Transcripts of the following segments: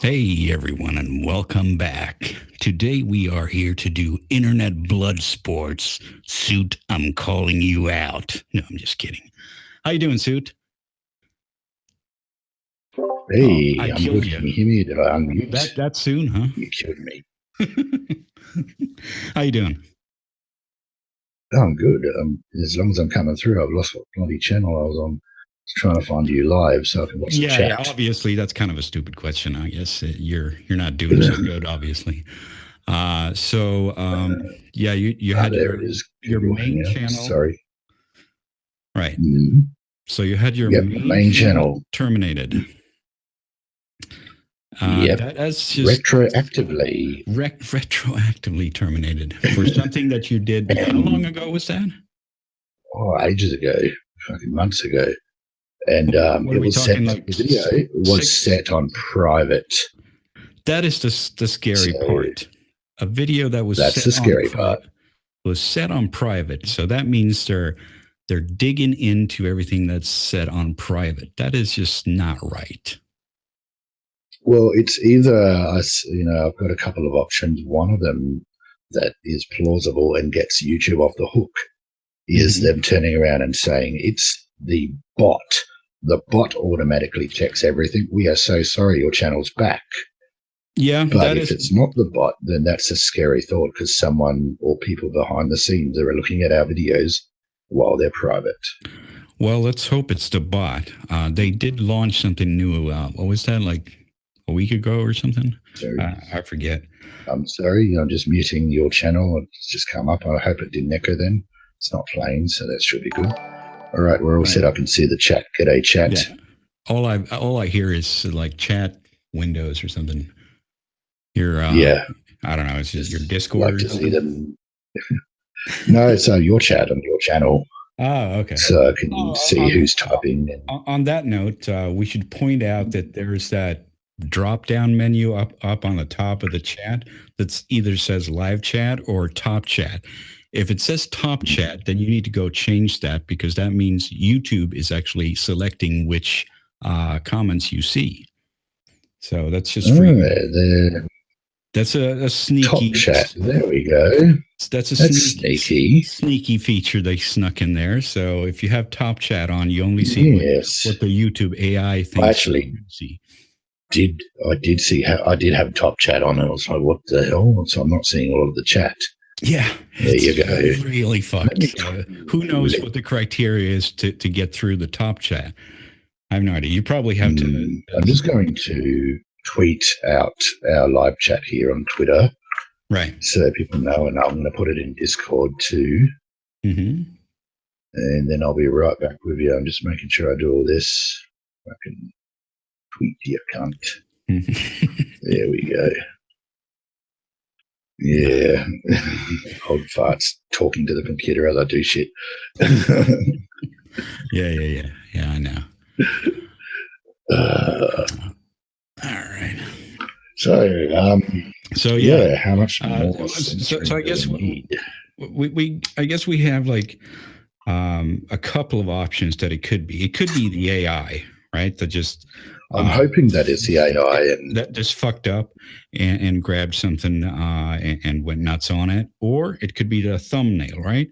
Hey everyone, and welcome back. Today we are here to do internet blood sports. Suit, I'm calling you out. No, I'm just kidding. How you doing, Suit? Oh, Hey, I I'm killed good. you. Can you hear me? Did I unmute? That soon, huh? You killed me. How you doing? Oh, I'm good. As long as I'm coming through, I've lost what bloody channel I was on. I was trying to find you live so I can watch the Yeah. chat. Obviously, that's kind of a stupid question. I guess you're not doing so good, obviously. Yeah, you had There it is. your Google main Hangouts. channel, Sorry. right? Mm. So you had your Yep, main main channel channel. terminated. Yep. That's just Retroactively. retroactively terminated for something that you did. How long ago was that? Ages ago, fucking months ago. And What are it we was set, talking? the Like video was six? set on private. That is the scary So part. A video that was that's the set on scary part. private was set on private. So that means they're digging into everything that's set on private. That is just not right. Well, it's either I've got a couple of options. One of them that is plausible and gets YouTube off the hook is Mm-hmm. them turning around and saying it's the bot. The bot automatically checks everything. We are so sorry your channel's back. Yeah, But that if is. it's not the bot, then that's a scary thought because someone or people behind the scenes are looking at our videos while they're private. Well, let's hope it's the bot. They did launch something new. What was that, like a week ago or something? So I forget. I'm sorry, I'm just muting your channel. It's just come up. I hope it didn't echo then. It's not playing, so that should be good. All right, we're all set. I can see the chat. G'day, chat. Yeah. All I hear is like chat windows or something. Your Yeah, I don't know. It's just your just Discord like or to see something. them. No, it's your chat on your channel, Oh, okay. so can you see who's typing? And On that note, we should point out that there's that drop down menu up on the top of the chat that's either says live chat or top chat. If it says top chat, then you need to go change that because that means YouTube is actually selecting which comments you see. So that's just for you. the That's a sneaky top chat. There we go. That's a That's sneaky. sneaky feature they snuck in there. So if you have top chat on, you only see Yes, what the YouTube AI thinks I actually you see. did see how I did have top chat on, and I was like, "What the hell?" So I'm not seeing all of the chat. Yeah, There you go. Really fucked. Who knows what the criteria is to get through the top chat? I have no idea. You probably have to. I'm just going to tweet out our live chat here on Twitter, Right. so people know, and I'm going to put it in Discord too. Mm-hmm. And then I'll be right back with you. I'm just making sure I do all this. I can tweet you, cunt. There we go. Yeah. Old farts talking to the computer as I do shit. Yeah. I know. All right. So yeah, how much more? So I guess we have like a couple of options that it could be. It could be the AI, right? That just I'm hoping that is the AI and that just fucked up and grabbed something and went nuts on it, or it could be the thumbnail, right?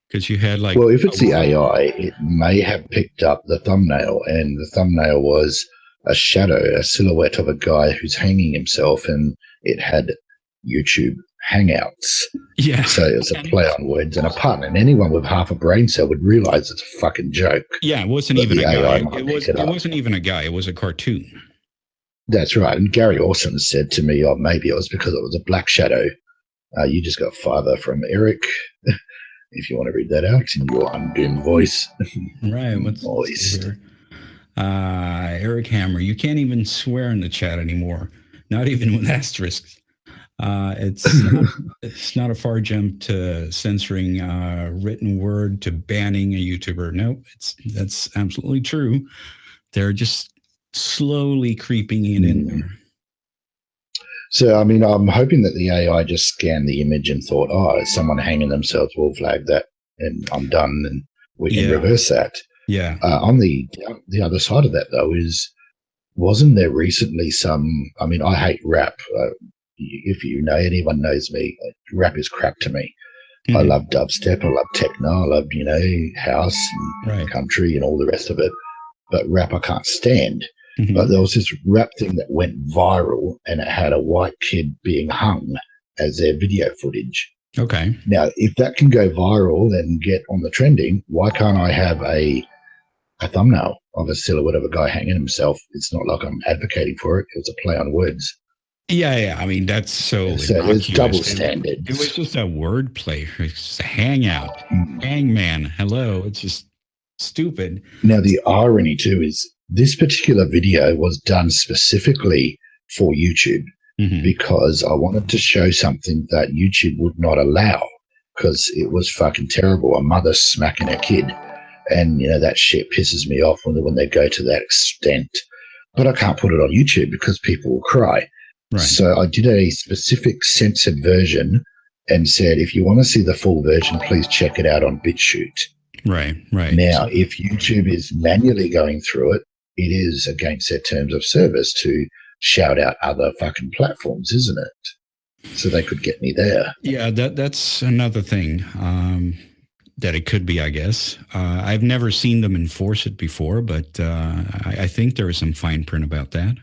Because you had like, well, if it's the AI, it may have picked up the thumbnail, and the thumbnail was a shadow, a silhouette of a guy who's hanging himself, and it had YouTube Hangouts. Yeah. So it's a play on words and a pun, and anyone with half a brain cell would realize it's a fucking joke. Yeah, it wasn't even a guy. It wasn't even a guy. It was a cartoon. That's right. And Gary Orson said to me, "Oh, maybe it was because it was a black shadow." You just got father from Eric. If you want to read that out in your undimmed voice. Right. What's voice? Eric Hammer. You can't even swear in the chat anymore. Not even with asterisks. It's not a far jump to censoring written word to banning a YouTuber. Nope, that's absolutely true. They're just slowly creeping in there. So, I mean, I'm hoping that the AI just scanned the image and thought, "Oh, is someone hanging themselves? We'll flag that, and I'm done, and we can reverse that." Yeah. On the other side of that, though, is wasn't there recently some? I mean, I hate rap. If you know anyone knows me, rap is crap to me. I Mhm. love dubstep, I love techno, I love house and Right. country and all the rest of it. But rap I can't stand. But Mhm. there was this rap thing that went viral, and it had a white kid being hung as their video footage. Okay. Now, if that can go viral and get on the trending, why can't I have a thumbnail of a silhouette of a guy hanging himself? It's not like I'm advocating for it. It was a play on words. Yeah, yeah. I mean, that's so So there's innocuous. double It was standards. just a wordplay. It's just a hangout, Mm. hangman. Hello. It's just stupid. Now, the irony too is this particular video was done specifically for YouTube Hmm. because I wanted to show something that YouTube would not allow because it was fucking terrible. A mother smacking her kid. And, that shit pisses me off when they go to that extent. But I can't put it on YouTube because people will cry. Right. So I did a specific censored version and said, if you want to see the full version, please check it out on BitChute. Right. Right. Now, So, if YouTube is manually going through it, it is against their terms of service to shout out other fucking platforms, isn't it? So they could get me there. yeah, that's another thing that it could be, I guess. I've never seen them enforce it before, but I think there is some fine print about that.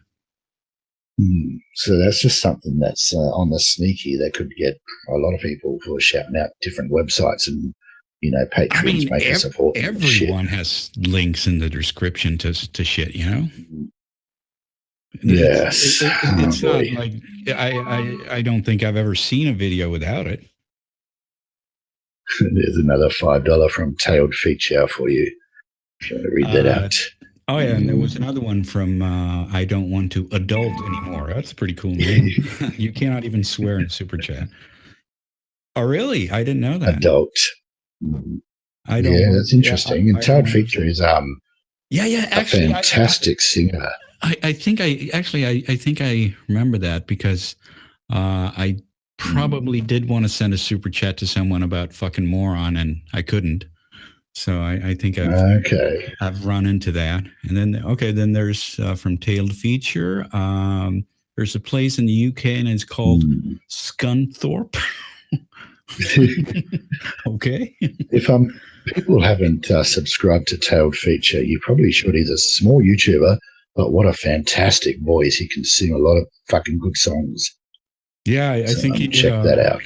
So that's just something that's on the sneaky that could get a lot of people who are shouting out different websites and, I patrons mean, making support and shit. everyone has links in the description to shit, you know? Yes. Oh It's not boy. like I don't think I've ever seen a video without it. There's another $5 from Tailed Feature for you. If you want to read that Uh, out. oh yeah, and there was another one from I don't want to adult anymore. That's a pretty cool name. You cannot even swear in super chat. Oh really? I didn't know that. Adult. I don't Yeah, want. that's Yeah, interesting. And I don't Tailed want Feature to. is Yeah, yeah. a Actually, fantastic singer. I think I think I remember that because I probably did want to send a super chat to someone about fucking moron and I couldn't. So I think Okay. I've run into that. And then okay, then there's from Tailed Feature. There's a place in the UK and it's called Mm. Scunthorpe. Okay. If people haven't subscribed to Tailed Feature, you probably should. He's a small YouTuber, but what a fantastic voice! He can sing a lot of fucking good songs. Yeah, I So think he did check that out.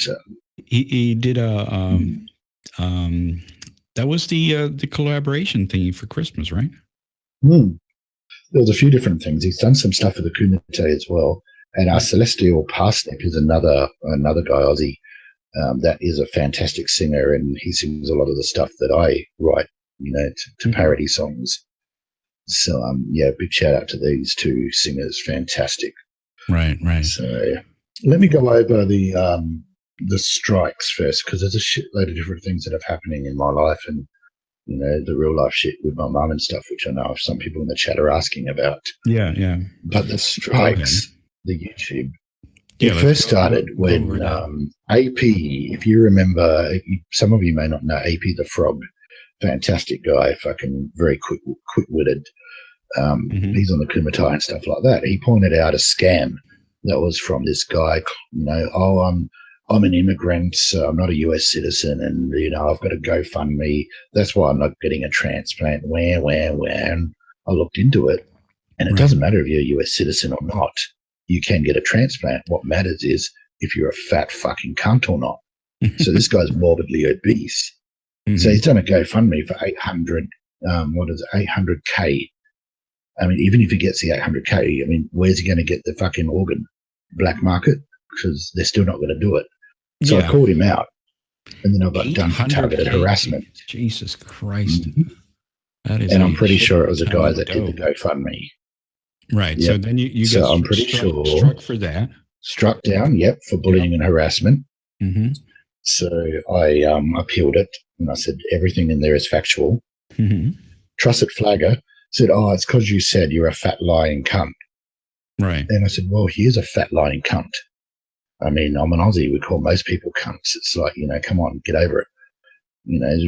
he did a Mm. um that was the collaboration thingy for Christmas, right? Mm. There's a few different things. He's done some stuff for the Kumite as well. And our Yeah. Celestial Parsnip is another guy, Aussie, that is a fantastic singer, and he sings a lot of the stuff that I write, to Mhm. parody songs. So, yeah, big shout out to these two singers. Fantastic. Right, right. So, let me go over the strikes first, because there's a shitload of different things that are happening in my life, and the real life shit with my mum and stuff, which I know some people in the chat are asking about. Yeah, yeah. But the Go ahead. strikes, the YouTube, Yeah, it let's first started go over when that. AP, if you remember, some of you may not know AP the Frog, fantastic guy, fucking very quick-witted. Hmm. He's on the Kumatai and stuff like that. He pointed out a scam that was from this guy, oh, I'm an immigrant, so I'm not a US citizen, and I've got a GoFundMe. That's why I'm not getting a transplant. Where? And I looked into it, and it Right. doesn't matter if you're a US citizen or not. You can get a transplant. What matters is if you're a fat fucking cunt or not. So this guy's morbidly obese. So he's Hmm. done a GoFundMe for 800. What is it? 800K. I mean, even if he gets the 800K, I mean, where's he going to get the fucking organ? Black market? Because they're still not going to do it. So I Yeah. called him out, and then I got done for targeted 800K. harassment. Jesus Christ. Mhm. That is And I'm a pretty shit sure it was a ton guy of that did the dough. GoFundMe. Right. So Yep. then you get So I'm pretty sure struck for that. struck down. Yep, for Yep. bullying and harassment. Hmm. So I appealed it, and I said everything in there is factual. Hmm. Trusted Flagger said, "Oh, it's because you said you're a fat lying cunt." Right. And I said, "Well, he is a fat lying cunt. I mean, I'm an Aussie. We call most people cunts. It's like, come on, get over it.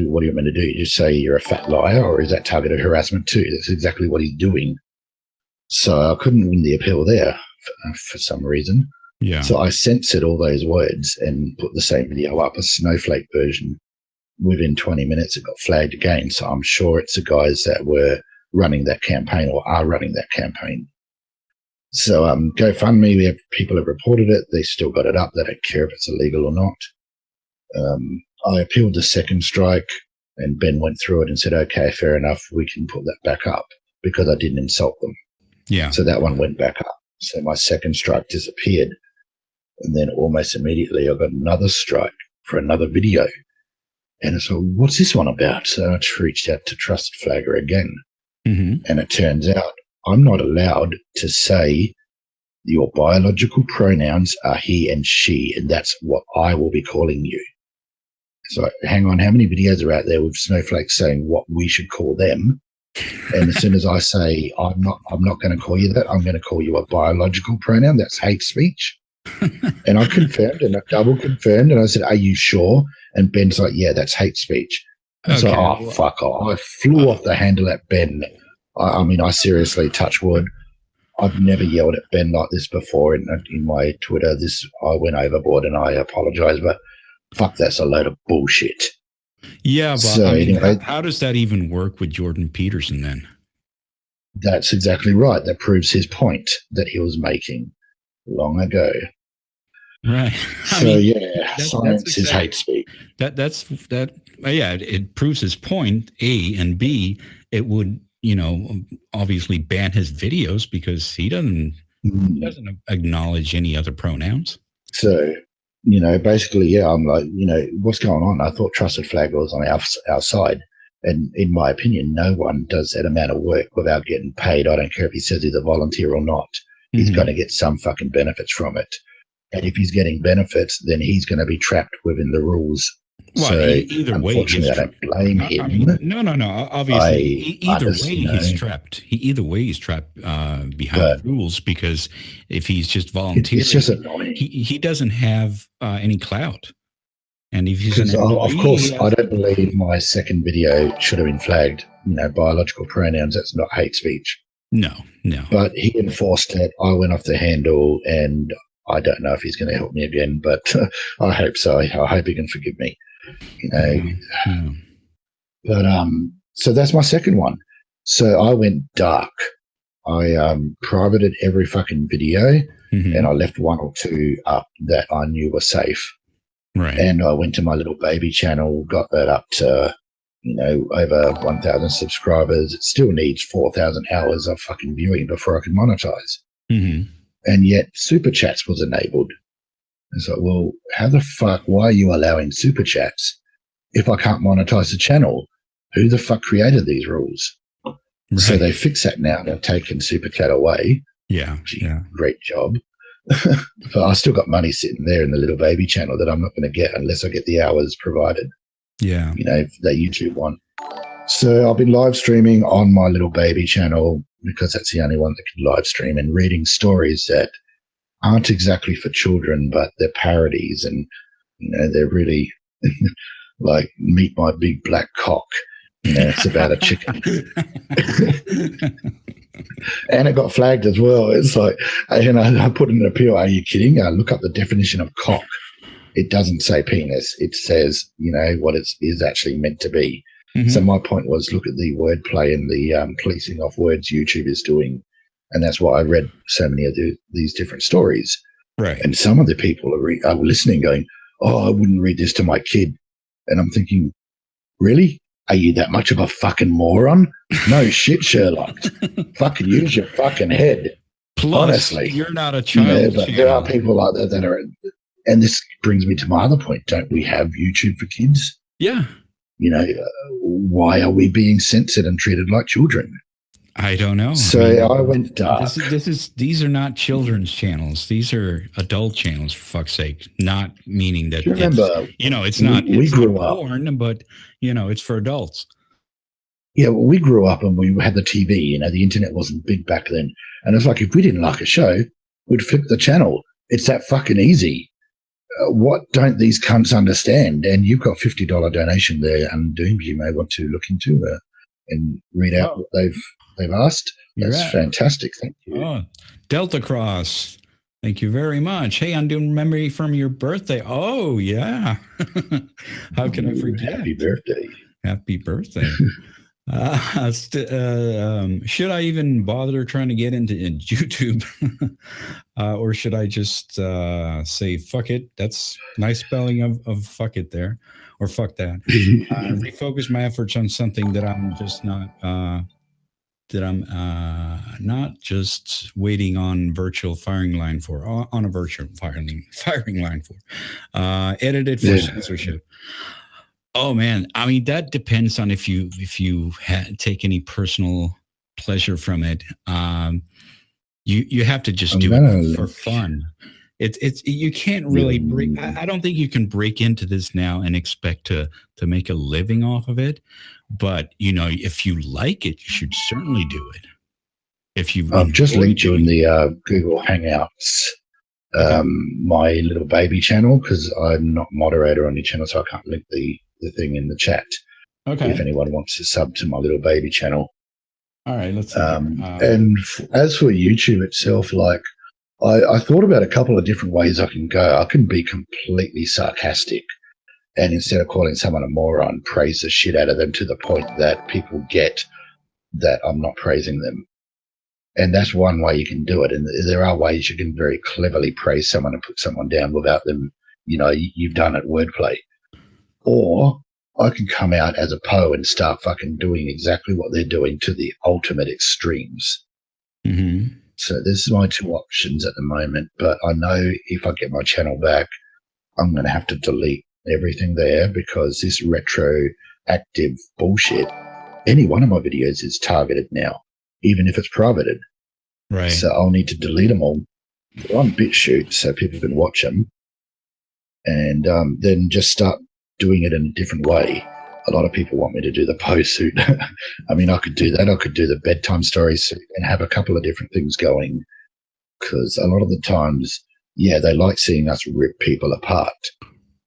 What do you want me to do? You just say you're a fat liar, or is that targeted harassment too?" That's exactly what he's doing. So I couldn't win the appeal there for some reason. Yeah. So I censored all those words and put the same video up, a snowflake version. Within 20 minutes, it got flagged again. So I'm sure it's the guys that were running that campaign or are running that campaign. So GoFundMe, people have reported it. They still got it up. They don't care if it's illegal or not. I appealed the second strike, and Ben went through it and said, okay, fair enough, we can put that back up because I didn't insult them. Yeah. So that one went back up. So my second strike disappeared. And then almost immediately I got another strike for another video. And so what's this one about? So I reached out to Trusted Flagger again. Mm-hmm. And it turns out I'm not allowed to say your biological pronouns are he and she, and that's what I will be calling you. So hang on, how many videos are out there with snowflakes saying what we should call them? And as soon as I say I'm not going to call you that, I'm going to call you a biological pronoun. That's hate speech. And I confirmed and I double confirmed, and I said, "Are you sure?" And Ben's like, "Yeah, that's hate speech." And Okay. so, oh fuck off! I flew off the handle at Ben. I mean, I seriously, touch wood. I've never yelled at Ben like this before in my Twitter. I went overboard, and I apologize, but fuck, that's a load of bullshit. Yeah, but so, I mean, anyway, how does that even work with Jordan Peterson then? That's exactly right. That proves his point that he was making long ago. Right. Science is hate speech. Yeah, it proves his point, A, and B, it would, obviously ban his videos because he doesn't acknowledge any other pronouns. So, basically, yeah, I'm like, what's going on? I thought Trusted Flag was on our side. And in my opinion, no one does that amount of work without getting paid. I don't care if he says he's a volunteer or not. He's going to get some fucking benefits from it. And if he's getting benefits, then he's going to be trapped within the rules. Well, so either way, unfortunately, I don't blame him. No. Obviously, either way, he's trapped. Either way, he's trapped behind the rules, because if he's just volunteering, it's just annoying. He doesn't have any clout. And if he's of course, I don't believe my second video should have been flagged. Biological pronouns, that's not hate speech. No. But he enforced it. I went off the handle, and I don't know if he's going to help me again, but I hope so. I hope he can forgive me. But so that's my second one. So I went dark. I privated every fucking video, and I left one or two up that I knew were safe. Right. And I went to my little baby channel, got that up to over 1,000 subscribers. It still needs 4,000 hours of fucking viewing before I can monetize. And yet super chats was enabled. It's like, well, how the fuck, why are you allowing super chats if I can't monetize the channel? Who the fuck created these rules? Right. So they fix that now. They've taken super chat away. Yeah. Great job. But I still got money sitting there in the little baby channel that I'm not going to get unless I get the hours provided. Yeah. That YouTube one. So I've been live streaming on my little baby channel because that's the only one that can live stream, and reading stories that aren't exactly for children, but they're parodies, and they're really like Meet My Big Black Cock. It's about a chicken. And it got flagged as well. It's like, I put in an appeal. Are you kidding? I look up the definition of cock. It doesn't say penis. It says, what it is actually meant to be. So my point was, look at the wordplay and the policing of words YouTube is doing. And that's why I read so many of these different stories. Right. And some of the people are listening going, oh, I wouldn't read this to my kid. And I'm thinking, really? Are you that much of a fucking moron? No shit, Sherlock. Fucking use your fucking head. Plus, honestly, you're not a child. But there are people like that are, and this brings me to my other point. Don't we have YouTube for kids? Yeah. Why are we being censored and treated like children? I don't know. So I went dark. These are not children's channels. These are adult channels, for fuck's sake. Not meaning that it's not. We grew up porn, but it's for adults. Yeah, well, we grew up and we had the TV. The internet wasn't big back then, and it's like if we didn't like a show, we'd flip the channel. It's that fucking easy. What don't these cunts understand? And you've got $50 donation there, and Doom, you may want to look into and read out what they've asked. You're That's at. fantastic. Thank you. Oh, Delta Cross. Thank you very much. Hey, I'm doing memory from your birthday. Oh, yeah. How can I Ooh, forget? happy birthday. Happy birthday. Should I even bother trying to get into YouTube? Or should I just say fuck it? That's nice spelling of fuck it there. Or fuck that. Refocus my efforts on something that I'm just not not just waiting on virtual firing line for on a virtual firing line for edited for Yeah. censorship. Oh man, I mean that depends on if you take any personal pleasure from it. You have to just I'm do it gonna for link fun. It's you can't your really break. I don't think you can break into this now and expect to make a living off of it. But you know, if you like it, you should certainly do it. If you I've just enjoy linked you in doing the Google Hangouts, it, okay, my little baby channel, because I'm not moderator on your channel, so I can't link the thing in the chat. If okay, anyone wants to sub to my little baby channel. all right. Let's see here. And as for YouTube itself, like I thought about a couple of different ways I can go. I can be completely sarcastic and instead of calling someone a moron, praise the shit out of them to the point that people get that I'm not praising them. And that's one way you can do it. And there are ways you can very cleverly praise someone and put someone down without them, you've done it wordplay. Or I can come out as a Poe and start fucking doing exactly what they're doing to the ultimate extremes. Mm-hmm. So there's my two options at the moment. But I know if I get my channel back, I'm going to have to delete everything there because this retroactive bullshit, any one of my videos is targeted now, even if it's privated. Right. So I'll need to delete them all, put on BitChute so people can watch them, and then just start doing it in a different way. A lot of people want me to do the pose suit. I mean, I could do that. I could do the bedtime story suit and have a couple of different things going because a lot of the times, yeah, they like seeing us rip people apart,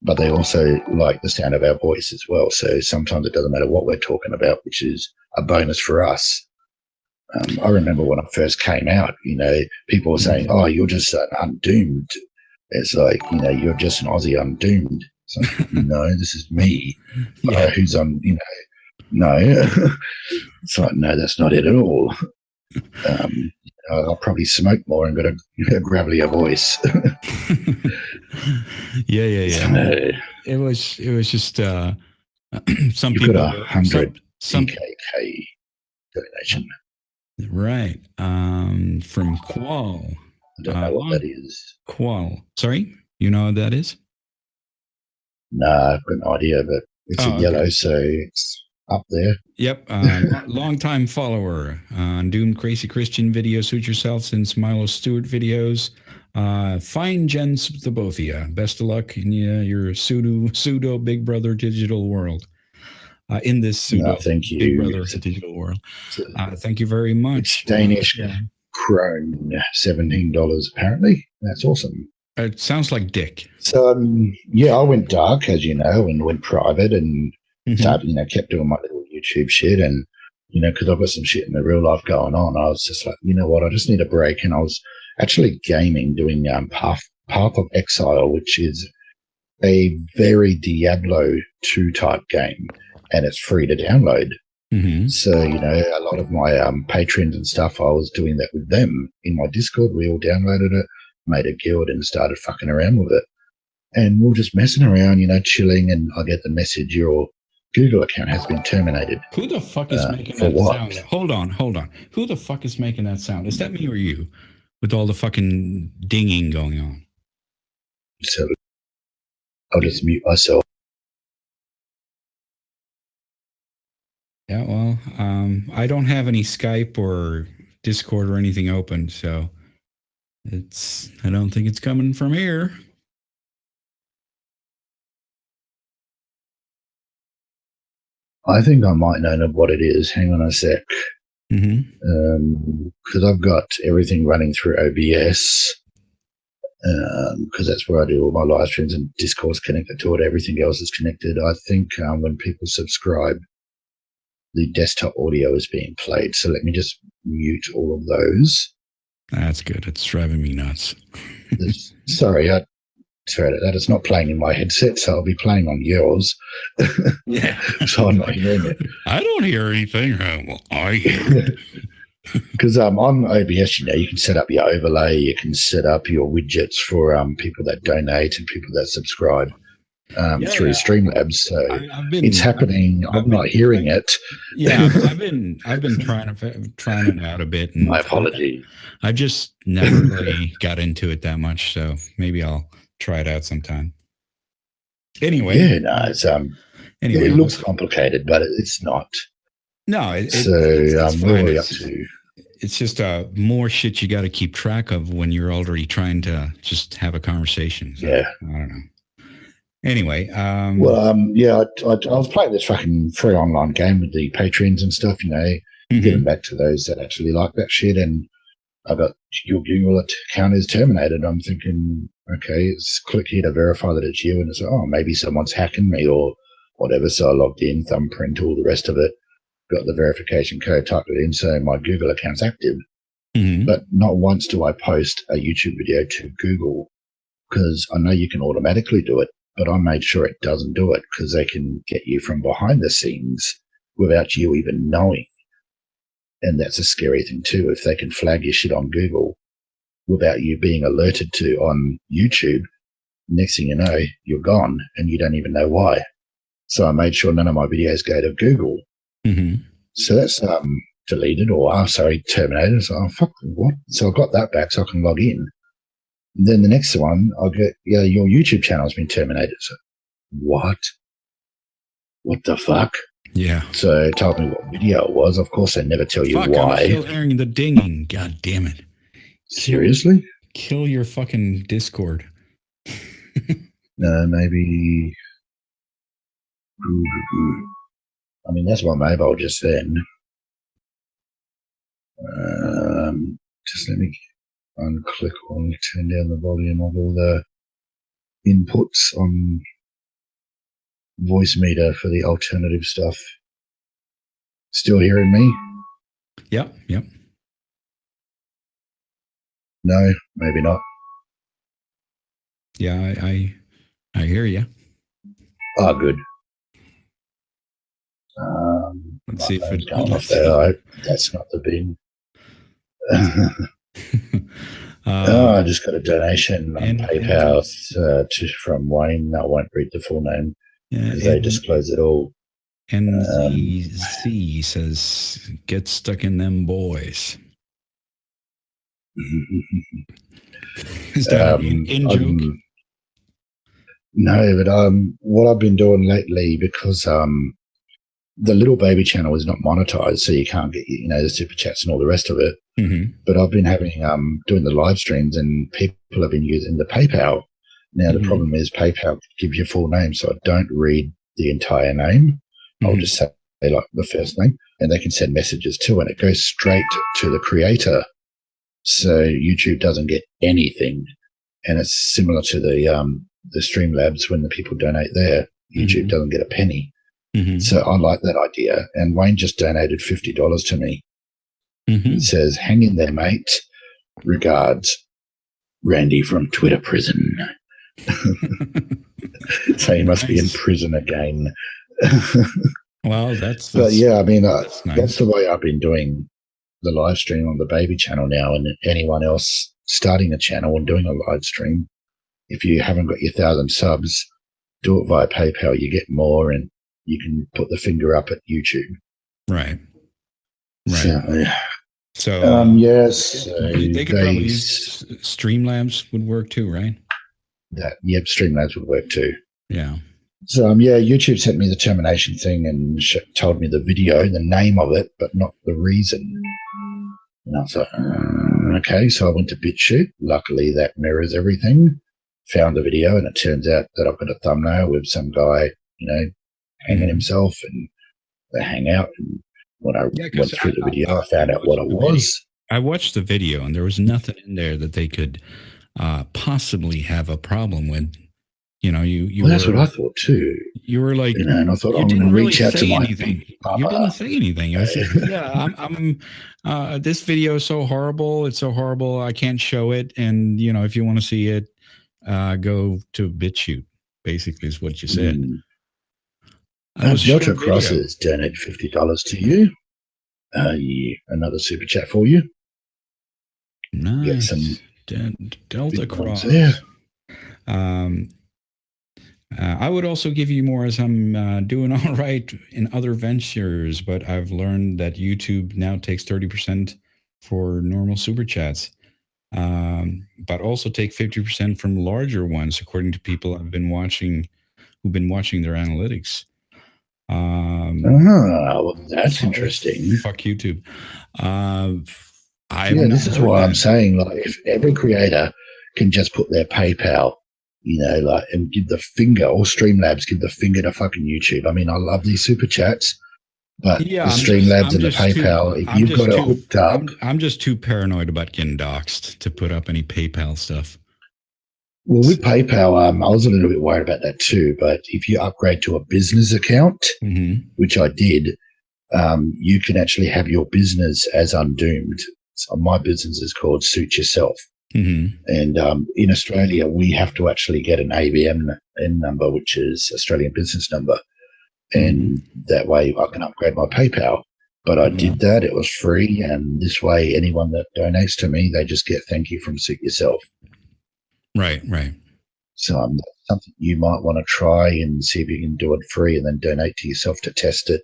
but they also like the sound of our voice as well. So sometimes it doesn't matter what we're talking about, which is a bonus for us. I remember when I first came out, people were saying, oh, you're just an undoomed. It's like, you're just an Aussie undoomed. It's like, no, this is me. Yeah. Who's on, no. It's like, no, that's not it at all. I'll probably smoke more and got a gravelier voice. Yeah. So, It was just some you've people got 100 some DKK donation. right from Qual. I don't know what that is. Qual. Sorry, you know what that is? Nah, I've got no idea, but it's a yellow, okay. So it's up there. Yep, long-time follower on Doomed Crazy Christian videos, Suit Yourself since Milo Stewart videos. Fine gens, the both of you. Best of luck in your pseudo Big Brother digital world. In this pseudo thank you. Big Brother digital world. Thank you very much. It's Danish krone, $17 apparently. That's awesome. It sounds like dick. So I went dark, as you know, and went private and started, kept doing my little YouTube shit, and because I've got some shit in the real life going on. I was just like, you know what, I just need a break, and I was actually gaming, doing Path of Exile, which is a very Diablo 2 type game, and it's free to download. So, a lot of my patrons and stuff, I was doing that with them in my Discord. We all downloaded it, made a guild, and started fucking around with it. And we were just messing around, chilling, and I get the message, your Google account has been terminated. Who the fuck is making that sound? Hold on. Who the fuck is making that sound? Is that me or you? With all the fucking dinging going on. So I'll just mute myself. Yeah, well, I don't have any Skype or Discord or anything open, so I don't think it's coming from here. I think I might know what it is. Hang on a sec. Because I've got everything running through OBS, because that's where I do all my live streams, and Discord's connected to it. Everything else is connected. I think when people subscribe, the desktop audio is being played. So let me just mute all of those. That's good. It's driving me nuts. Sorry, I heard that it's not playing in my headset, so I'll be playing on yours. Yeah. So I'm not hearing it. I don't hear anything. Well, I hear it. Because on OBS, you can set up your overlay, you can set up your widgets for people that donate and people that subscribe through Streamlabs. So it's happening. I'm not hearing it. Yeah, I've been trying it out a bit. And my apologies. I just never really got into it that much, so maybe I'll try it out sometime. Anyway, yeah, no, it's it looks complicated, but it's not. No, it's really up to. It's just more shit you got to keep track of when you're already trying to just have a conversation. So, yeah, I don't know. Anyway, I was playing this fucking free online game with the patrons and stuff. Getting back to those that actually like that shit, and I got your Google account is terminated. I'm thinking, okay, it's click here to verify that it's you, and it's maybe someone's hacking me or whatever. So I logged in, thumbprint, all the rest of it. Got the verification code, typed it in, so my Google account's active. But not once do I post a YouTube video to Google, because I know you can automatically do it, but I made sure it doesn't do it, because they can get you from behind the scenes without you even knowing. And that's a scary thing too, if they can flag your shit on Google without you being alerted to on YouTube. Next thing you know, you're gone and you don't even know why. So I made sure none of my videos go to Google. So that's deleted terminated. So fuck, what? So I got that back so I can log in. And then the next one, I'll get, your YouTube channel's been terminated. So what? What the fuck? Yeah. So it told me what video it was. Of course, they never tell you why. I'm still hearing the dinging. God damn it. Seriously? Kill your fucking Discord. No, maybe. I mean, that's my mobile just then. Just let me unclick on, turn down the volume of all the inputs on voice meter for the alternative stuff. Still hearing me? Yep. No, maybe not. Yeah, I hear you. Oh, good. Let's see if it's going off there. That's not the bin. I just got a donation on PayPal from Wayne. I won't read the full name because they disclose it all. NZC says, "Get stuck in them boys." Is that an in joke? No, but what I've been doing lately, because the little baby channel is not monetized, so you can't get the super chats and all the rest of it. But I've been having doing the live streams, and people have been using the PayPal. Now the problem is PayPal gives your full name, so I don't read the entire name. I'll just say like the first name, and they can send messages too, and it goes straight to the creator. So YouTube doesn't get anything, and it's similar to the Streamlabs when the people donate there. YouTube doesn't get a penny. So I like that idea. And Wayne just donated $50 to me. It says, "Hang in there, mate. Regards, Randy from Twitter prison." So he must be in prison again. Well, that's but yeah, I mean, nice. That's the way I've been doing the live stream on the baby channel now. And anyone else starting a channel and doing a live stream, if you haven't got your 1,000 subs, do it via PayPal. You get more, and you can put the finger up at YouTube. Right. So yes, they could probably use Streamlabs would work too, right? Streamlabs would work too. Yeah. So YouTube sent me the termination thing and told me the video, the name of it, but not the reason. And I was like, okay. So I went to BitChute. Luckily, that mirrors everything. Found the video, and it turns out that I've got a thumbnail with some guy, hanging himself, and they hang out. And when I went through the video, I found out what it was. I watched the video, and there was nothing in there that they could possibly have a problem with. You Well, that's what I were thought too. like, And I thought you I'm going to didn't really reach out to say my anything. big You didn't papa. say anything. It was just, yeah, I'm this video is so horrible. It's so horrible. I can't show it. And if you want to see it, go to BitChute. Basically, is what you said. It was a Delta short Cross video. has donated $50 to you. Another super chat for you. Get some Nice. Delta big ones there. Cross. I would also give you more as I'm doing all right in other ventures, but I've learned that YouTube now takes 30% for normal super chats, but also take 50% from larger ones, according to people I've been watching who've been watching their analytics. Well, that's interesting. Fuck YouTube. I've Yeah, not this is heard why I'm that. saying, like, if every creator can just put their PayPal, and give the finger, or Streamlabs give the finger to fucking YouTube. I mean, I love these super chats, but Yeah, the Streamlabs I'm and the just too, PayPal, if you've got it hooked up. I'm just too paranoid about getting doxxed to put up any PayPal stuff. Well, with PayPal, I was a little bit worried about that too. But if you upgrade to a business account, which I did, you can actually have your business as undoomed. So my business is called Suit Yourself. And in Australia, we have to actually get an ABN number, which is Australian business number. And that way I can upgrade my PayPal. But I did that. It was free. And this way, anyone that donates to me, they just get thank you from Suit Yourself. Right. So that's something you might want to try and see if you can do it free and then donate to yourself to test it.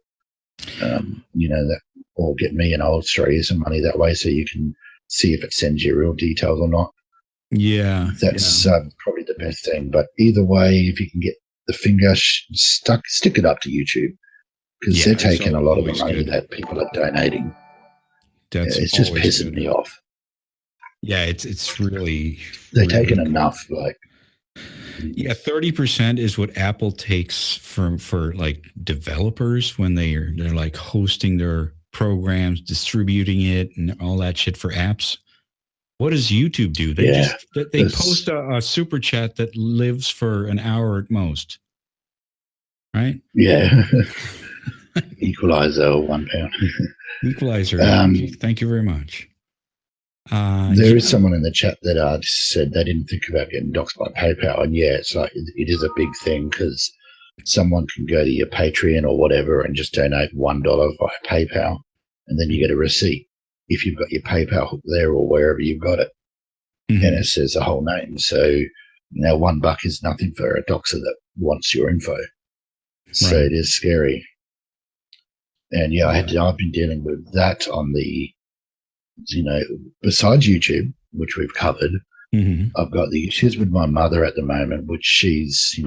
Or get me and I'll Australia some money that way so you can see if it sends you real details or not. Yeah. That's probably the best thing. But either way, if you can get the finger stick it up to YouTube because they're taking a lot of the money that people are donating. It's just pissing me off. Yeah, it's really they're taking enough. Like, yeah, 30% is what Apple takes for like developers when they're like hosting their programs, distributing it, and all that shit for apps. What does YouTube do? They post a super chat that lives for an hour at most, right? Yeah. Equalizer, £1. Equalizer. Thank you very much. There is someone in the chat that said they didn't think about getting doxxed by PayPal, and yeah, it's like it is a big thing because someone can go to your Patreon or whatever and just donate $1 via PayPal, and then you get a receipt if you've got your PayPal hook there or wherever you've got it, and it says the whole name. So $1 is nothing for a doxer that wants your info. So it is scary. And yeah, I've been dealing with that on the, besides YouTube, which we've covered. I've got the issues with my mother at the moment, which she's,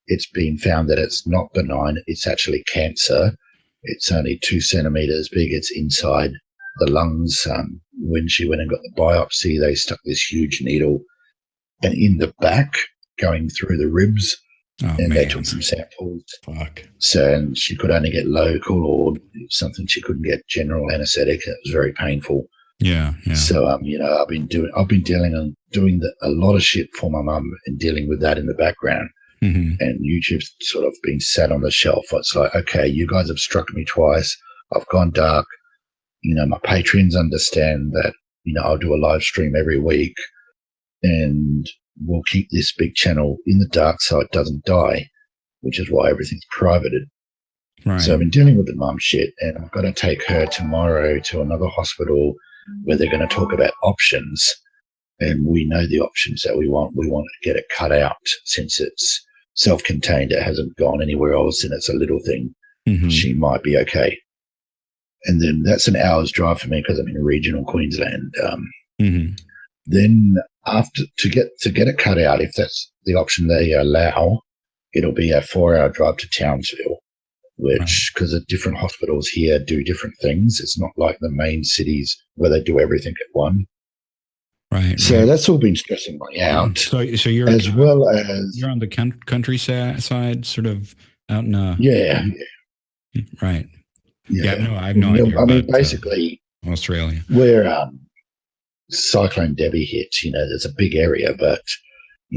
it's been found that it's not benign. It's actually cancer. It's only 2 centimeters big. It's inside the lungs. When she went and got the biopsy, they stuck this huge needle and in the back going through the ribs. They took some samples. So, and she could only get local or something. She couldn't get general anesthetic. It was very painful. Yeah. So, I've been dealing and doing a lot of shit for my mum and dealing with that in the background. And YouTube's sort of been sat on the shelf. It's like, okay, you guys have struck me twice. I've gone dark. My patrons understand that, I'll do a live stream every week and we'll keep this big channel in the dark so it doesn't die, which is why everything's privated. So I've been dealing with the mum shit, and I've got to take her tomorrow to another hospital where they're going to talk about options. And we know the options that we want. We want to get it cut out since it's self-contained. It hasn't gone anywhere else, and it's a little thing. She might be okay. And then that's an hour's drive for me because I'm in regional Queensland. Then after to get it cut out, if that's the option they allow, it'll be a 4-hour drive to Townsville, which because the different hospitals here do different things. It's not like the main cities where they do everything at one. So that's all been stressing me out. So you're as well as you're on the countryside, sort of out in right. Yeah, I have no idea. I mean, basically, Australia, where Cyclone Debbie hit, there's a big area, but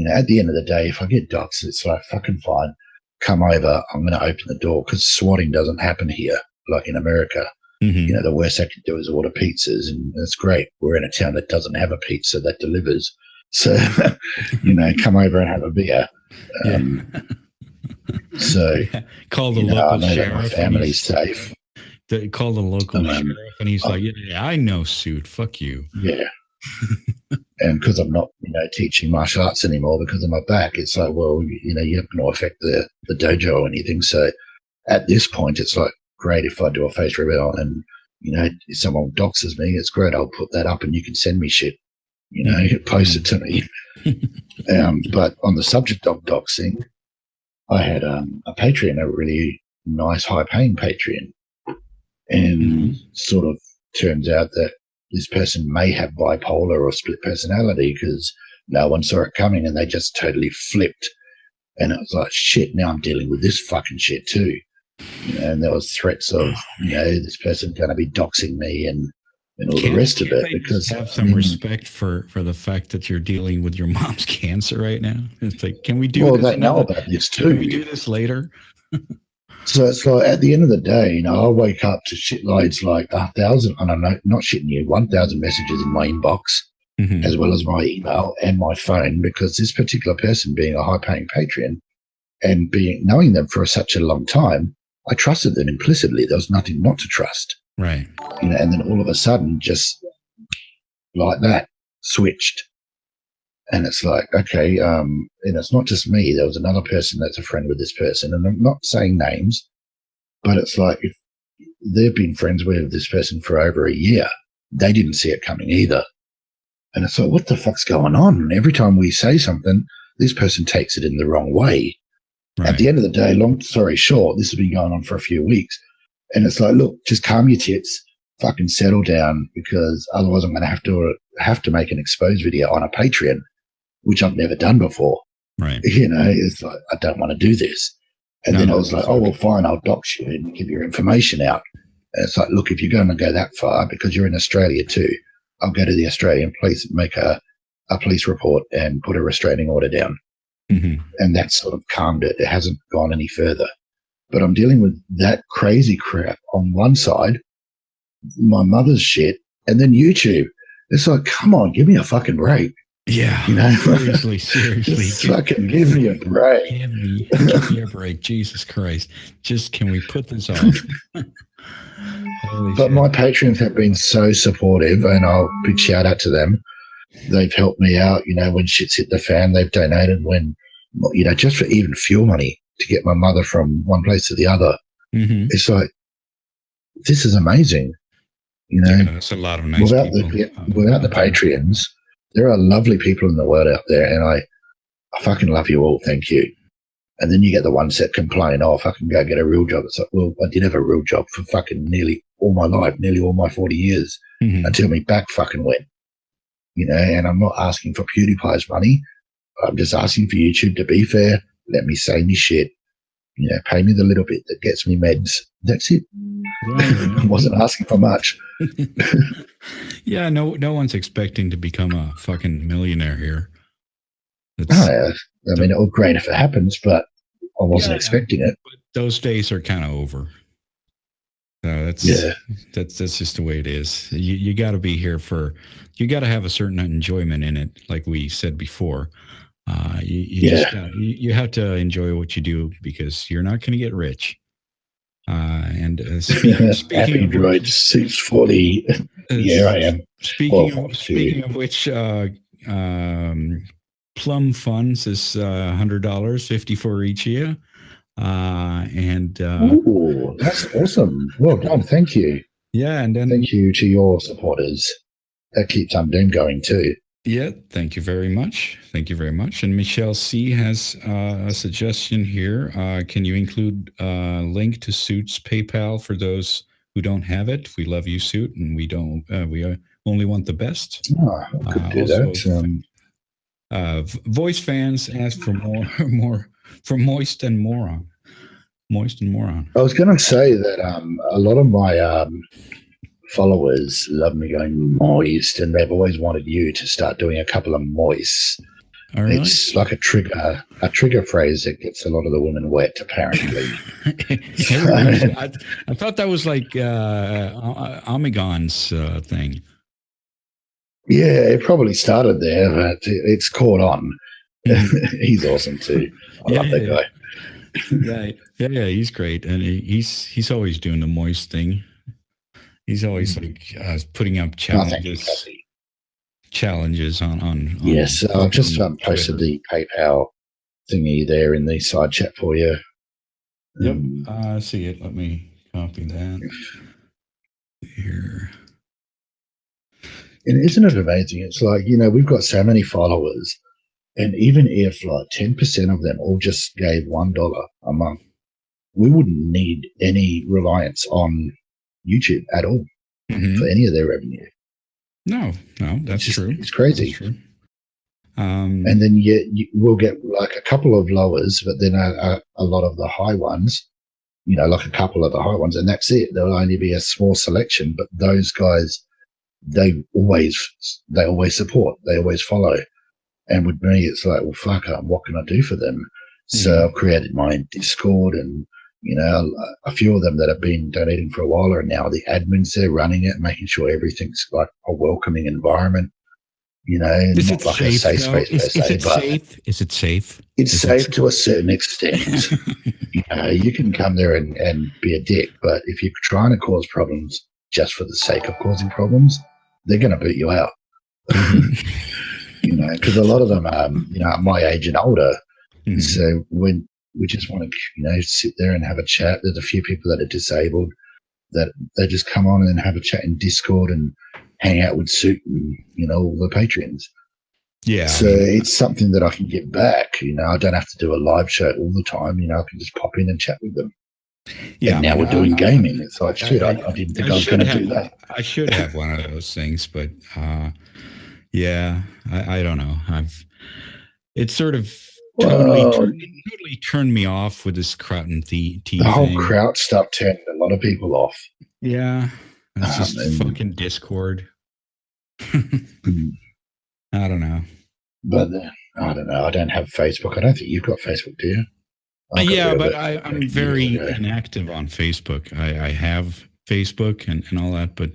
At the end of the day, if I get doxxed, it's like, fucking fine. Come over. I'm going to open the door because swatting doesn't happen here like in America. Mm-hmm. The worst I could do is order pizzas, and it's great. We're in a town that doesn't have a pizza that delivers. So, come over and have a beer. Um, So, call the I local know that my sheriff. family's safe. Call the local sheriff, and he's I, like, "Yeah, I know, suit. Fuck you." yeah. And because I'm not, teaching martial arts anymore because of my back, it's like, well, you're not going to affect the dojo or anything. So at this point, it's like, great if I do a face reveal and, if someone doxes me, it's great. I'll put that up and you can send me shit, post it to me. But on the subject of doxing, I had a Patreon, a really nice, high-paying Patreon, and sort of turns out that this person may have bipolar or split personality because no one saw it coming and they just totally flipped. And it was like, shit, now I'm dealing with this fucking shit too. And there was threats of, this person going to be doxing me and all the rest of it. Because have some respect for the fact that you're dealing with your mom's cancer right now. It's like, can we do this? They know about this too. Can we do this later? So it's like, at the end of the day, I wake up to shitloads like 1,000, and I'm not shitting you, 1,000 messages in my inbox, as well as my email and my phone, because this particular person, being a high-paying Patreon and knowing them for such a long time, I trusted them implicitly. There was nothing not to trust. Right. And then all of a sudden, just like that, switched. And it's like, okay, and it's not just me. There was another person that's a friend with this person. And I'm not saying names, but it's like, if they've been friends with this person for over a year, they didn't see it coming either. And it's like, what the fuck's going on? And every time we say something, this person takes it in the wrong way. Right. At the end of the day, long story short, this has been going on for a few weeks. And it's like, look, just calm your tits, fucking settle down, because otherwise I'm going to have to make an exposed video on a Patreon, which I've never done before. Right. It's like, I don't want to do this. And then I was like, oh, well, fine, I'll dox you and give your information out. And it's like, look, if you're going to go that far, because you're in Australia too, I'll go to the Australian police and make a police report and put a restraining order down. And that sort of calmed it. It hasn't gone any further. But I'm dealing with that crazy crap on one side, my mother's shit, and then YouTube. It's like, come on, give me a fucking break. Yeah. Seriously. Just fucking give me a break. Give me a break. Jesus Christ. Just, can we put this off? But my patrons have been so supportive, and I'll big shout out to them. They've helped me out, when shit's hit the fan. They've donated when, just for even fuel money to get my mother from one place to the other. It's like, this is amazing. That's a lot of nice people. Without the Patreons, there are lovely people in the world out there, and I fucking love you all. Thank you. And then you get the ones that complain, oh, fucking go get a real job. It's like, well, I did have a real job for fucking nearly all my life, nearly all my 40 years, until my back fucking went. And I'm not asking for PewDiePie's money. I'm just asking for YouTube to be fair. Let me say me shit. Pay me the little bit that gets me meds. That's it. I wasn't asking for much. Yeah, no one's expecting to become a fucking millionaire here. I mean, it would be great if it happens, but I wasn't expecting it. But those days are kind of over. That's just the way it is. You got to be here you got to have a certain enjoyment in it, like we said before. You have to enjoy what you do, because you're not going to get rich. Speaking of which, 640. Yeah, I am. Speaking of which, Plum Funds is $100, 50 for each year. Ooh, that's awesome. Well done. Thank you. Yeah, and then thank you to your supporters. That keeps Undone going too. Yeah, thank you very much. And Michelle C has a suggestion here. Can you include a link to Suit's PayPal for those who don't have it? We love you, Suit, and we don't. We only want the best. Oh, I could do that. Voice fans ask for more for Moist and Moron. I was going to say that a lot of my followers love me going moist, and they've always wanted you to start doing a couple of moist. Oh, really? It's like a trigger phrase that gets a lot of the women wet, apparently. Everybody's. I thought that was like Omegon's thing. Yeah, it probably started there, but it's caught on. He's awesome too. I love that guy. Yeah. He's great, and he's always doing the moist thing. He's always like putting up challenges. Challenges on Yes, I've just posted Twitter. the PayPal thingy there in the side chat for you. Yep, I see it. Let me copy that here. And isn't it amazing? It's like, we've got so many followers, and even if like 10% of them all just gave $1 a month, we wouldn't need any reliance on YouTube at all for any of their revenue. No, that's true. It's crazy. That's true. And then we'll get like a couple of lowers, but then a lot of the high ones, like a couple of the high ones, and that's it. There'll only be a small selection, but those guys, they always support, they always follow. And with me, it's like, well, fuck, what can I do for them? So I've created my Discord, and a few of them that have been donating for a while are now the admins there running it, making sure everything's like a welcoming environment. Is not it like safe, a safe though? space per se, Is it but safe? Is it safe? It's safe to a certain extent. You can come there and be a dick, but if you're trying to cause problems just for the sake of causing problems, they're going to boot you out. Because a lot of them are, my age and older. So when we just want to, sit there and have a chat, there's a few people that are disabled that they just come on and have a chat in Discord and hang out with Suit and, all the patrons. Yeah. So it's something that I can get back. I don't have to do a live show all the time. I can just pop in and chat with them. Yeah. And now we're doing gaming. It's like, shit, I didn't think I was going to do that. I should have one of those things, but yeah, I don't know. It's sort of totally turned me off with this Kraut and T the whole thing. Kraut stuff turned a lot of people off. Yeah. It's just fucking Discord. I don't know. But I don't know. I don't have Facebook. I don't think you've got Facebook, do you? Yeah, but I'm very inactive on Facebook. I have Facebook and all that, but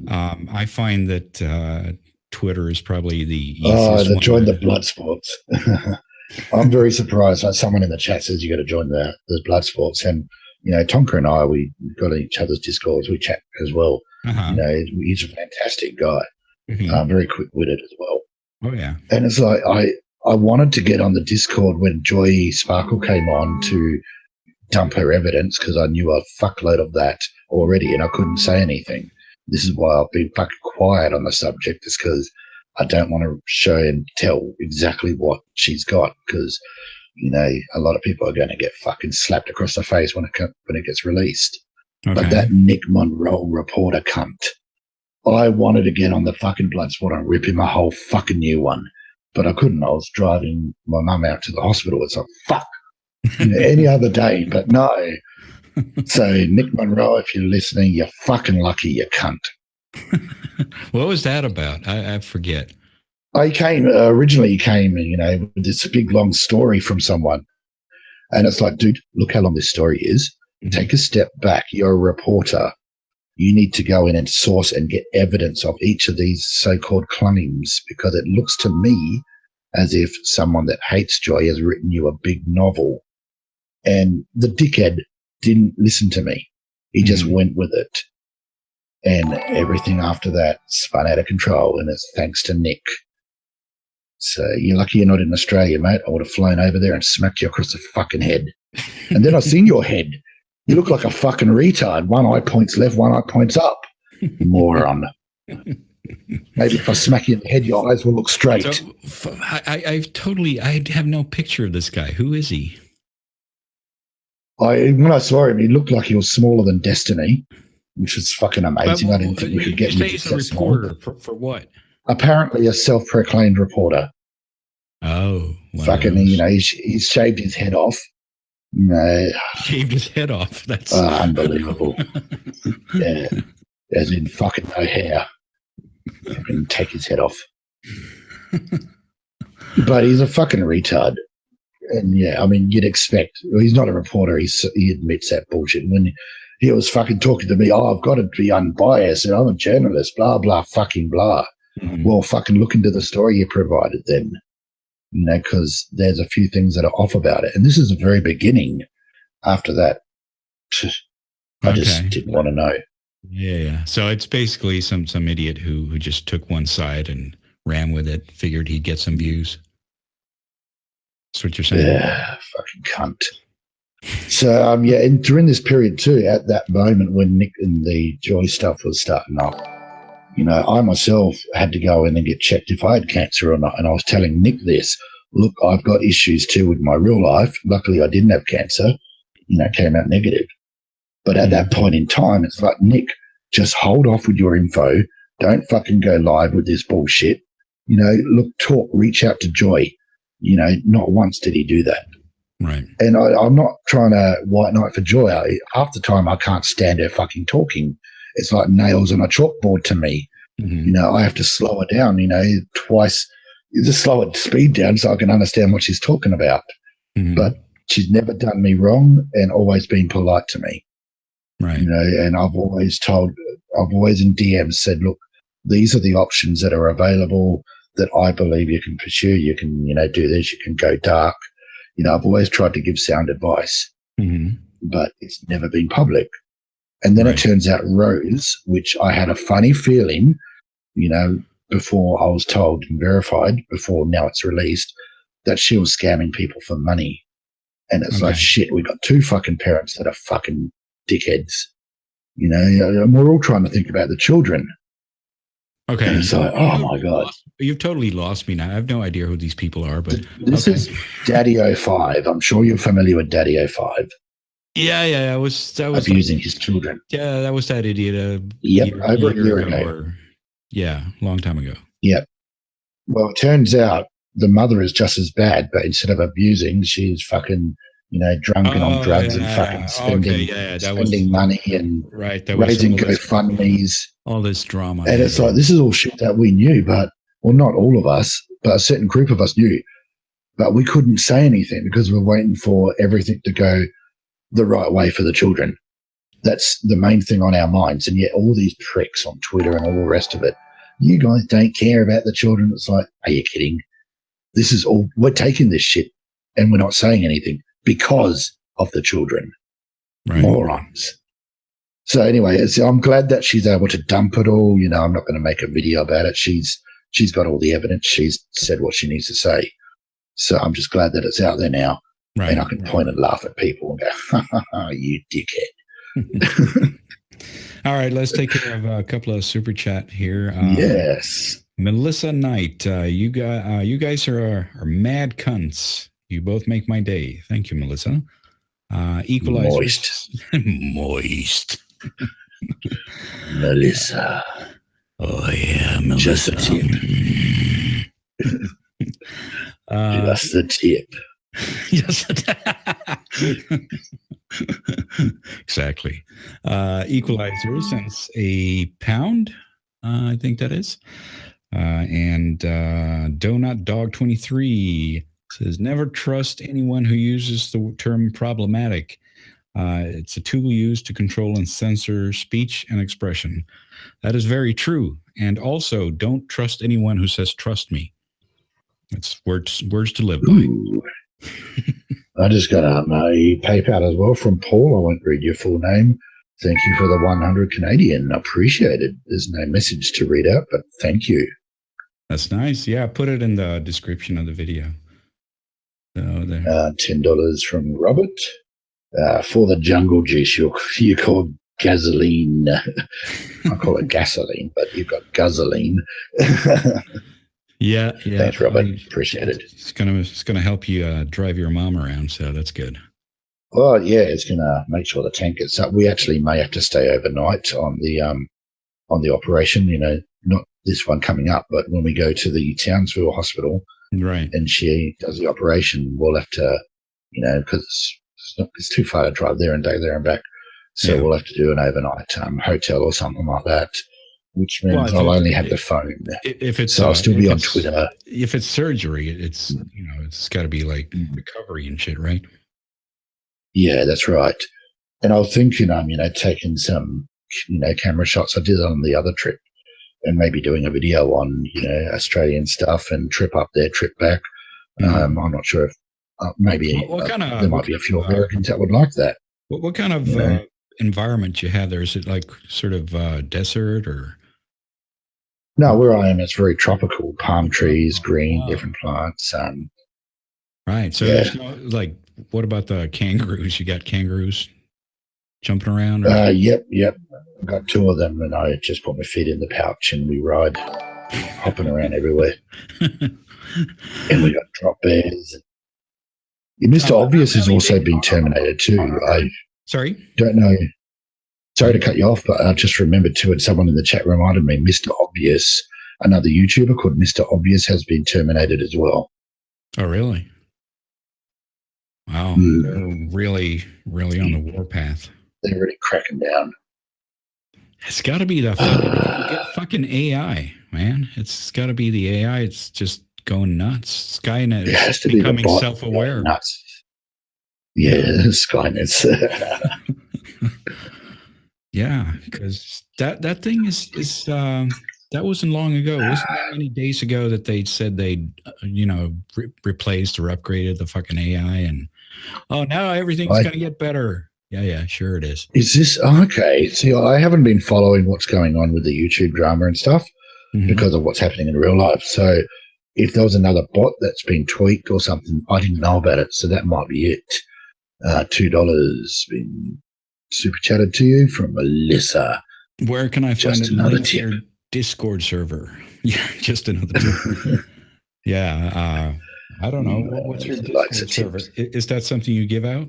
I find that Twitter is probably the easiest one. Join the blood sports. I'm very surprised. Like someone in the chat says you got to join the blood sports, and Tonka and I, we got each other's Discords. We chat as well. He's a fantastic guy. Very quick-witted as well. Oh yeah. And it's like I wanted to get on the Discord when Joy Sparkle came on to dump her evidence, because I knew a fuckload of that already and I couldn't say anything. This is why I've been fucking quiet on the subject, is because I don't want to show and tell exactly what she's got, because a lot of people are going to get fucking slapped across the face when it gets released. Okay. But that Nick Monroe reporter cunt, I wanted to get on the fucking Bloodsport and rip him a whole fucking new one, but I couldn't. I was driving my mum out to the hospital. It's like, fuck, any other day, but no. So, Nick Monroe, if you're listening, you're fucking lucky, you cunt. What was that about? I forget. Originally he came, with this big long story from someone. And it's like, dude, look how long this story is. Take a step back. You're a reporter. You need to go in and source and get evidence of each of these so-called claims, because it looks to me as if someone that hates Joy has written you a big novel. And the dickhead didn't listen to me. He just went with it. And everything after that spun out of control, and it's thanks to Nick. So you're lucky you're not in Australia, mate. I would have flown over there and smacked you across the fucking head. And then I seen your head. You look like a fucking retard. One eye points left, one eye points up. Moron. Maybe if I smack you in the head, your eyes will look straight. So, I have no picture of this guy. Who is he? When I saw him, he looked like he was smaller than Destiny, which was fucking amazing. I didn't think we could get him. He's a reporter for what? Apparently a self-proclaimed reporter. Oh. Fucking, he's shaved his head off. Shaved his head off. That's unbelievable. Yeah. As in fucking no hair. And take his head off. But he's a fucking retard. And yeah, I mean, you'd expect. Well, he's not a reporter. He admits that bullshit. And when he was fucking talking to me, I've got to be unbiased, and I'm a journalist. Blah blah fucking blah. Mhm. Well, fucking look into the story you provided then, because there's a few things that are off about it. And this is the very beginning. After that, I just didn't want to know. Yeah. So it's basically some idiot who just took one side and ran with it, figured he'd get some views. That's what you're saying. Yeah, fucking cunt. So yeah, and during this period too, at that moment when Nick and the Joy stuff was starting up, I myself had to go in and get checked if I had cancer or not. And I was telling Nick this, look, I've got issues too with my real life. Luckily, I didn't have cancer, came out negative. But at that point in time, it's like, Nick, just hold off with your info. Don't fucking go live with this bullshit. Look, talk, reach out to Joy. Not once did he do that. Right. And I'm not trying to white knight for Joy. Half the time I can't stand her fucking talking. It's like nails on a chalkboard to me. Mm-hmm. I have to slow her down, twice. You just slow her speed down so I can understand what she's talking about. Mm-hmm. But she's never done me wrong and always been polite to me. Right. And I've always in DMs said, look, these are the options that are available that I believe you can pursue. You can, do this, you can go dark. I've always tried to give sound advice, but it's never been public. And then it turns out Rose, which I had a funny feeling, before I was told and verified, before now it's released, that she was scamming people for money. And it's like, shit, we got two fucking parents that are fucking dickheads, and we're all trying to think about the children. Okay. And it's like, oh my God. You've totally lost me now. I have no idea who these people are, but this is Daddy 05. I'm sure you're familiar with Daddy 05. Yeah. That was abusing his children. Yeah, that was that idiot. Over a year ago. Long time ago. Yep. Well, it turns out the mother is just as bad, but instead of abusing, she's fucking, drunk and on drugs and fucking spending money and raising GoFundMes. All this drama. And it's like, this is all shit that we knew, but, well, not all of us, but a certain group of us knew. But we couldn't say anything because we're waiting for everything to go the right way for the children. That's the main thing on our minds. And yet all these pricks on Twitter and all the rest of it, you guys don't care about the children. It's like, are you kidding? This is all, we're taking this shit and we're not saying anything because of the children. Right. Morons. So anyway, I'm glad that she's able to dump it all. I'm not going to make a video about it. She's got all the evidence. She's said what she needs to say. So I'm just glad that it's out there now. Right. And I can point and laugh at people and go, ha, ha, ha, you dickhead. All right, let's take care of a couple of super chat here. Yes. Melissa Knight, you guys are mad cunts. You both make my day. Thank you, Melissa. Equalizers. Moist. Melissa. Oh, yeah, Melissa. Just a tip. Just a tip. Exactly. Equalizer since a pound, I think that is. And Donut Dog 23 says, never trust anyone who uses the term problematic. It's a tool used to control and censor speech and expression. That is very true. And also, don't trust anyone who says, trust me. It's words to live by. I just got a PayPal as well from Paul. I won't read your full name. Thank you for the 100 Canadian. Appreciate it. There's no message to read out, but thank you. That's nice. Yeah, put it in the description of the video. So there. $10 from Robert. For the jungle juice, you call gasoline. I call it gasoline, but you've got gasoline. Yeah. Thanks, Robert. Appreciate it. It's gonna help you drive your mom around, so that's good. Well, yeah, it's gonna make sure the tank gets up. We actually may have to stay overnight on the operation. Not this one coming up, but when we go to the Townsville Hospital, right, and she does the operation, we'll have to, because it's too far to drive there and day there and back. So we'll have to do an overnight hotel or something like that. which Well, means I'll only have the phone. if it's So I'll still be on it's Twitter. if it's surgery, it's it's got to be like Mm. recovery and shit, right? Yeah, that's right. And I was thinking, taking some, camera shots. I did on the other trip, and maybe doing a video on, Australian stuff and trip up there, trip back. Mhm. I'm not sure if maybe What kind there of might be a few Americans that would like that. what kind of You know, environment you have there? Is it like sort of desert or? no, where I am, it's very tropical, palm Oh, trees, green, wow. different plants. Right. So Yeah, there's no like. What about the kangaroos? You got kangaroos jumping around, or? yep. I got two of them, and I just put my feet in the pouch and we ride, hopping around everywhere. And we got drop bears. Mr. Obvious has also been terminated too. I Sorry. don't know. Sorry to cut you off, but I just remembered too, and someone in the chat reminded me, Mr. Obvious, another YouTuber called Mr. Obvious, has been terminated as well. Oh, really? Wow. They're really, really on the warpath. They're really cracking down. It's got to be the fucking AI, man. It's got to be the AI. It's just going nuts. Skynet It has is to be the becoming bot self-aware. nuts. Yeah, Skynet's. Yeah, because that thing is that wasn't long ago. It wasn't that many days ago that they said they'd replaced or upgraded the fucking AI, and oh, now everything's gonna get better. Yeah, sure it is. Is this okay? See, I haven't been following what's going on with the YouTube drama and stuff because of what's happening in real life. So if there was another bot that's been tweaked or something, I didn't know about it. So that might be it. $2 been super chatted to you from Melissa. Where can I find another tip? Your Discord server? Yeah, just another tip. Yeah, I don't know. What's your Discord server? Is that something you give out?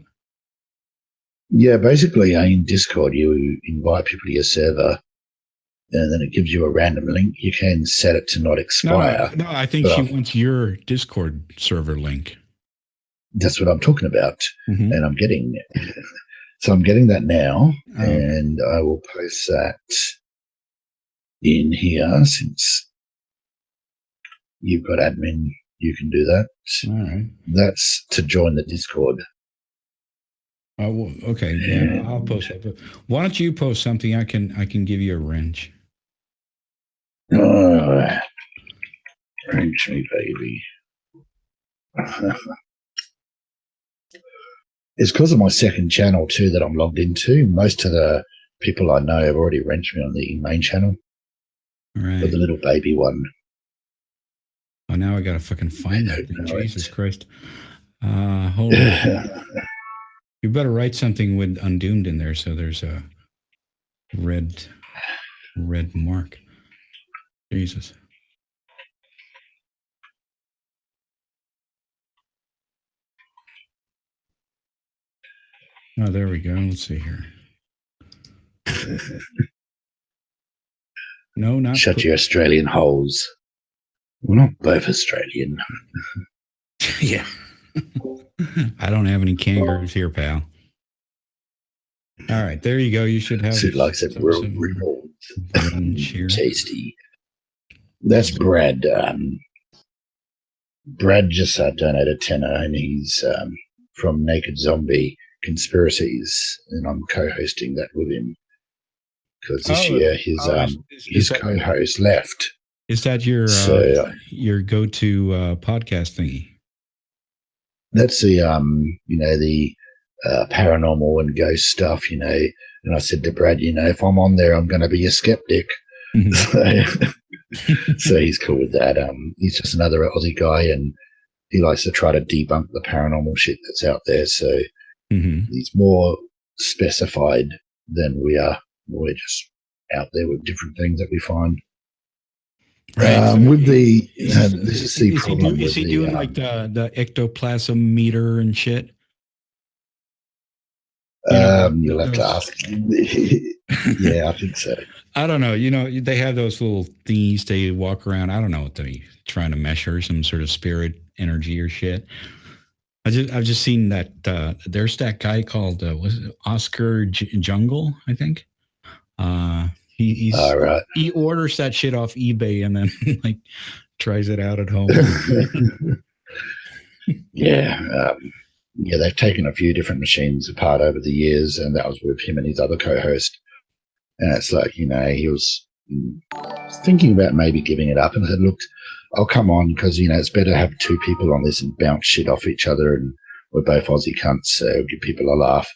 Yeah, basically in Discord, you invite people to your server and then it gives you a random link. You can set it to not expire. No, I think she wants your Discord server link. That's what I'm talking about. And I'm getting it. So I'm getting that now, and I will post that in here since you've got admin. You can do that. All right. That's to join the Discord. Oh, well, okay. Yeah, I'll post that. But why don't you post something? I can give you a wrench. Wrench me, baby. It's because of my second channel too that I'm logged into. Most of the people I know have already wrenched me on the main channel. Right. But the little baby one. Oh, now I gotta fucking find that thing. Jesus Christ. Hold on. You better write something with Undoomed in there so there's a red mark. Jesus. Oh, there we go. Let's see here. No, not shut your Australian holes. We're not both Australian. Yeah. I don't have any kangaroos here, pal. All right, there you go. You should have Sid likes it real tasty. That's Brad. Brad just donated tenner, and he's from Naked Zombie Conspiracies, and I'm co-hosting that with him because this year his co-host left. Is that your go-to podcast thingy? That's the the paranormal and ghost stuff, and I said to Brad, if I'm on there, I'm going to be a skeptic. So he's cool with that. He's just another Aussie guy, and he likes to try to debunk the paranormal shit that's out there. So he's more specified than we are. We're just out there with different things that we find. Right. With the this is the problem. Is he doing like the ectoplasm meter and shit? You'll have to ask. Yeah, I think so. I don't know. They have those little thingies they walk around. I don't know what they're trying to measure, some sort of spirit energy or shit. I've just seen that there's that guy called was it Oscar Jungle, I think. He's All right. he orders that shit off eBay and then like tries it out at home. Yeah. Yeah, they've taken a few different machines apart over the years, and that was with him and his other co-host. And it's like, he was thinking about maybe giving it up. And I said, look, I'll come on because, it's better to have two people on this and bounce shit off each other. And we're both Aussie cunts, so give people a laugh.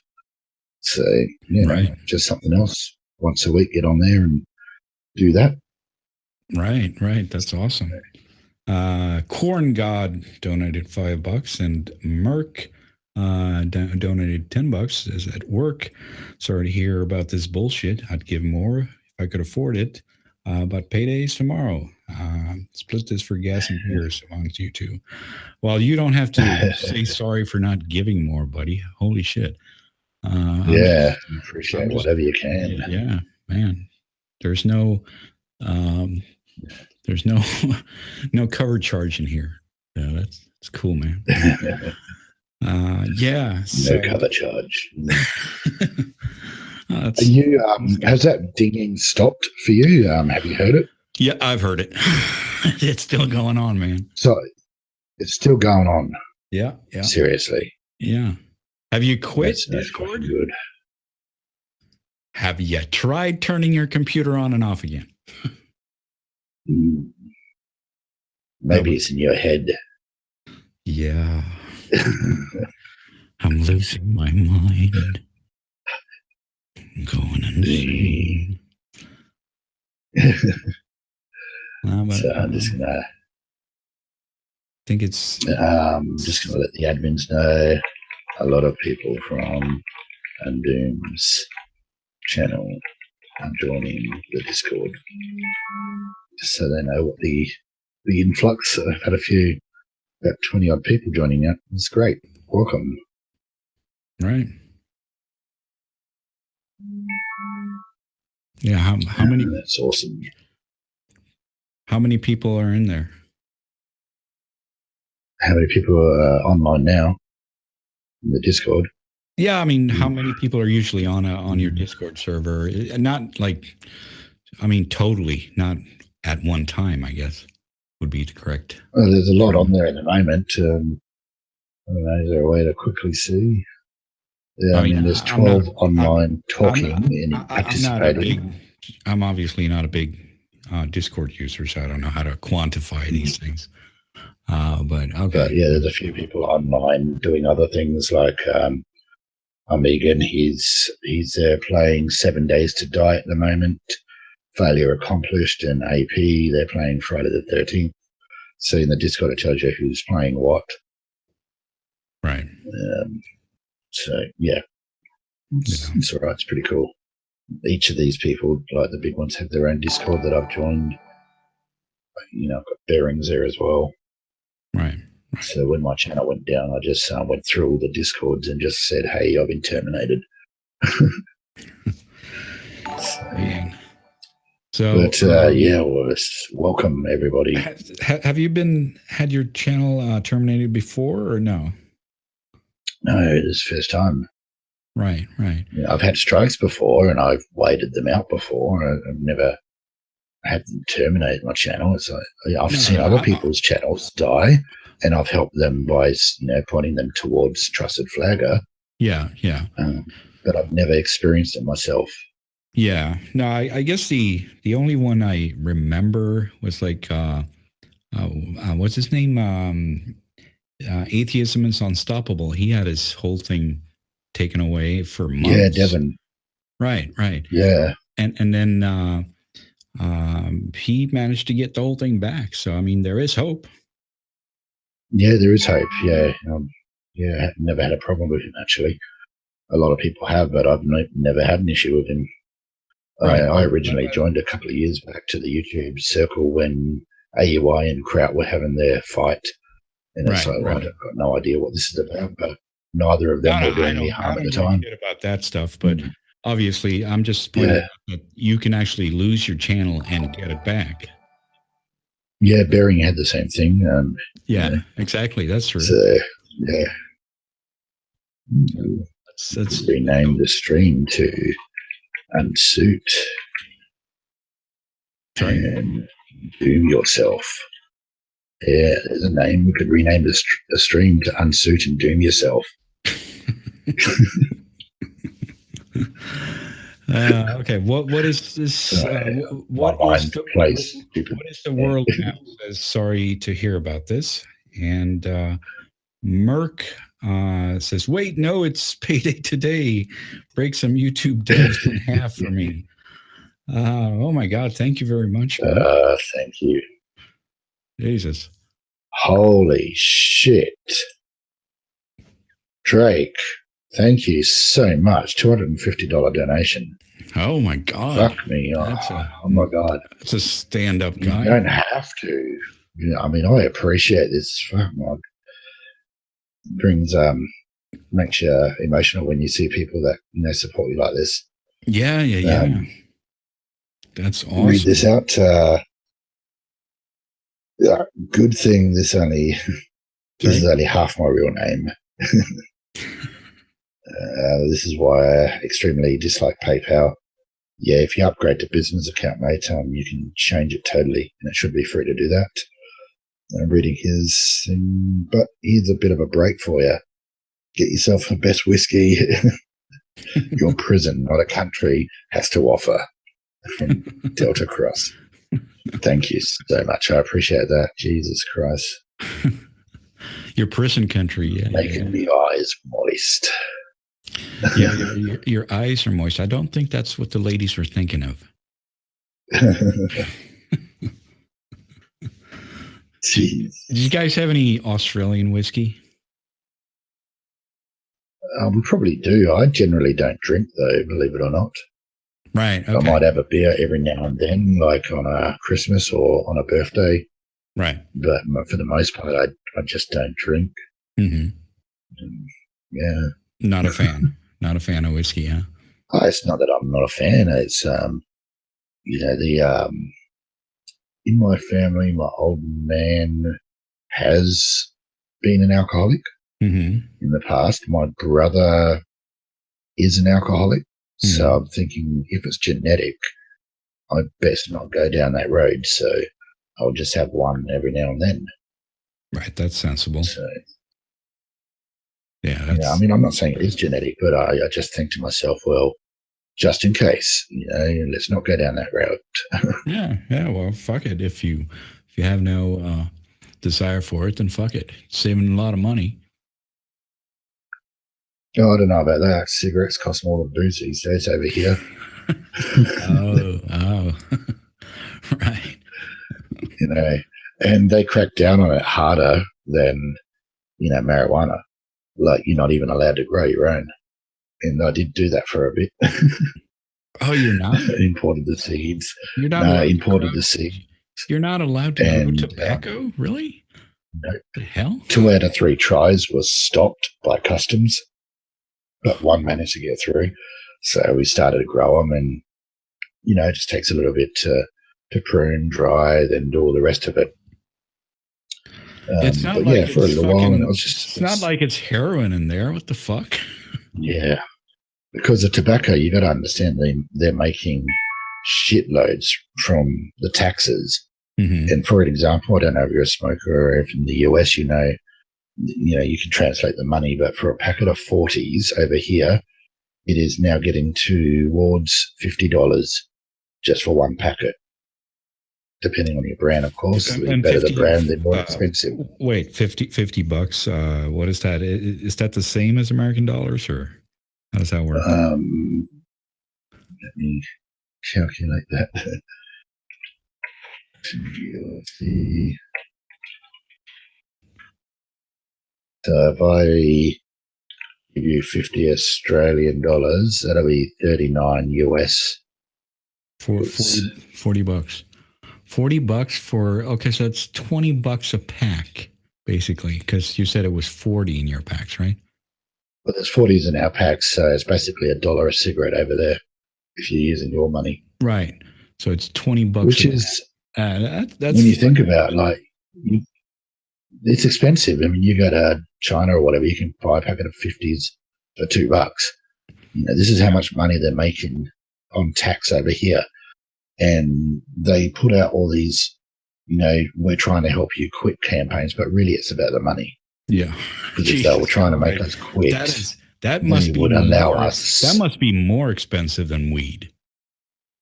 So, Right. just something else. Once a week, get on there and do that. Right. That's awesome. Corn God donated $5 and Merc donated $10. Is at work. Sorry to hear about this bullshit. I'd give more if I could afford it. But payday's tomorrow. Split this for gas and beers amongst you two. Well, you don't have to say sorry for not giving more, buddy. Holy shit. Appreciate whatever you can. Yeah, man. There's no there's no no cover charge in here. Yeah, that's cool, man. No cover charge. Are you? Has that dinging stopped for you? Have you heard it? Yeah, I've heard it. It's still going on, man. So it's still going on. Yeah. Seriously. Yeah. Have you quit That's Discord? good. Have you tried turning your computer on and off again? Maybe it's in your head. Yeah. I'm losing my mind. I'm going insane. So I'm just gonna. I think it's. Just gonna let the admins know. A lot of people from Undoom's channel are joining the Discord, just so they know what the influx. I've had about 20 odd people joining up. It's great. Welcome. Right. Yeah. How many? That's awesome. How many people are in there? How many people are online now in the Discord? Yeah, I mean, how many people are usually on your Discord server? Not like, I mean, totally, not at one time, I guess, would be correct. Well, there's a lot on there at the moment. I don't know, is there a way to quickly see? Yeah, I mean, there's 12 online talking and participating. I'm obviously not a big Discord user, so I don't know how to quantify these things. But okay. But yeah, there's a few people online doing other things like Megan. He's playing 7 Days to Die at the moment. Failure Accomplished, and AP. They're playing Friday the 13th. So in the Discord, it tells you who's playing what. Right. So yeah, it's all right. It's pretty cool. Each of these people, like the big ones, have their own Discord that I've joined. I've got bearings there as well. Right. So when my channel went down, I just went through all the Discords and just said, "Hey, I've been terminated." Welcome everybody. Have you had your channel terminated before or no? No, it is the first time. Right. I've had strikes before, and I've waited them out before. I've never had them terminate my channel. It's like, I've seen other people's channels die, and I've helped them by pointing them towards Trusted Flagger. Yeah. But I've never experienced it myself. Yeah. No, I guess the only one I remember was like what's his name? Atheism is Unstoppable. He had his whole thing taken away for months. Yeah, Devin. Right. Yeah. And then he managed to get the whole thing back. So I mean, there is hope. Yeah, there is hope. Yeah. I've never had a problem with him actually. A lot of people have, but I've never had an issue with him. Right. I originally joined a couple of years back to the YouTube circle when AUI and Kraut were having their fight. And it's like, well, I've got no idea what this is about, but neither of them were doing me harm at the time. I don't know about that stuff, but obviously I'm just pointing out that you can actually lose your channel and get it back. Yeah, Bering had the same thing. Exactly. That's true. So, yeah. Let's rename the stream to Unsuit. Sorry. And Doom Yourself. Yeah, there's a name. We could rename the stream to Unsuit and Doom Yourself. Okay. What is this? My mind plays stupid. What is the world now? Says sorry to hear about this. And Merck says, wait, no, it's payday today. Break some YouTube devs in half for me. Oh my God! Thank you very much, Merck. Thank you. Jesus. Holy shit. Drake, thank you so much. $250 donation. Oh my God. Fuck me. Oh my God. That's a stand-up guy. You don't have to. I mean, I appreciate this. Fuck my. Brings makes you emotional when you see people that support you like this. Yeah. That's awesome. Read this out. Good thing this is only half my real name. This is why I extremely dislike PayPal. Yeah, if you upgrade to business account, mate, you can change it totally, and it should be free to do that. I'm reading his thing, but here's a bit of a break for you. Get yourself the best whiskey your prison, not a country, has to offer from Delta Cross. Thank you so much. I appreciate that. Jesus Christ. Your prison country, yeah. Making me eyes moist. Yeah, your eyes are moist. I don't think that's what the ladies were thinking of. Jeez. Do you guys have any Australian whiskey? We probably do. I generally don't drink, though, believe it or not. Right. Okay. I might have a beer every now and then, like on a Christmas or on a birthday. Right. But for the most part, I just don't drink. Mm-hmm. Yeah. Not a fan. Not a fan of whiskey, huh? It's not that I'm not a fan. It's, in my family, my old man has been an alcoholic in the past. My brother is an alcoholic. So I'm thinking if it's genetic, I'd best not go down that road. So I'll just have one every now and then. Right. That's sensible. So, yeah. I mean, I'm not saying it is genetic, but I just think to myself, well, just in case, let's not go down that route. Yeah. Well, fuck it. If you have no desire for it, then fuck it. Saving a lot of money. Oh, I don't know about that. Cigarettes cost more than booze these days over here. Oh. Right. And they crack down on it harder than, marijuana. Like, you're not even allowed to grow your own. And I did do that for a bit. Oh, you're not? Imported the seeds. You're not imported the seeds. You're not allowed to grow tobacco? Really? No. The hell? 2 out of 3 tries was stopped by customs, but one managed to get through. So we started to grow them, and, it just takes a little bit to prune, dry, then do all the rest of it. It's not like for a little while, and it's not like it's heroin in there. What the fuck? Yeah, because the tobacco, you got to understand, they're making shitloads from the taxes. And for example, I don't know if you're a smoker or if in the US, you can translate the money, but for a packet of 40s over here, it is now getting towards $50 just for one packet. Depending on your brand, of course. The better the brand, the more expensive. Wait, $50? What is that? Is that the same as American dollars, or how does that work? Let me calculate that. See. So if I give you 50 Australian dollars, that'll be 39 US. For $40. $40 for, okay, so it's $20 a pack, basically, because you said it was 40 in your packs, right? Well, there's 40s in our packs, so it's basically $1 a cigarette over there if you're using your money. Right. So it's $20. Which is, that's when you think about it, it's expensive. I mean, you go to China or whatever, you can buy a packet of 50s for $2. This is how much money they're making on tax over here. and they put out all these, we're trying to help you quit campaigns, but really it's about the money. Yeah. Because if they were trying to make us quit, that must they be would allow us. That must be more expensive than weed,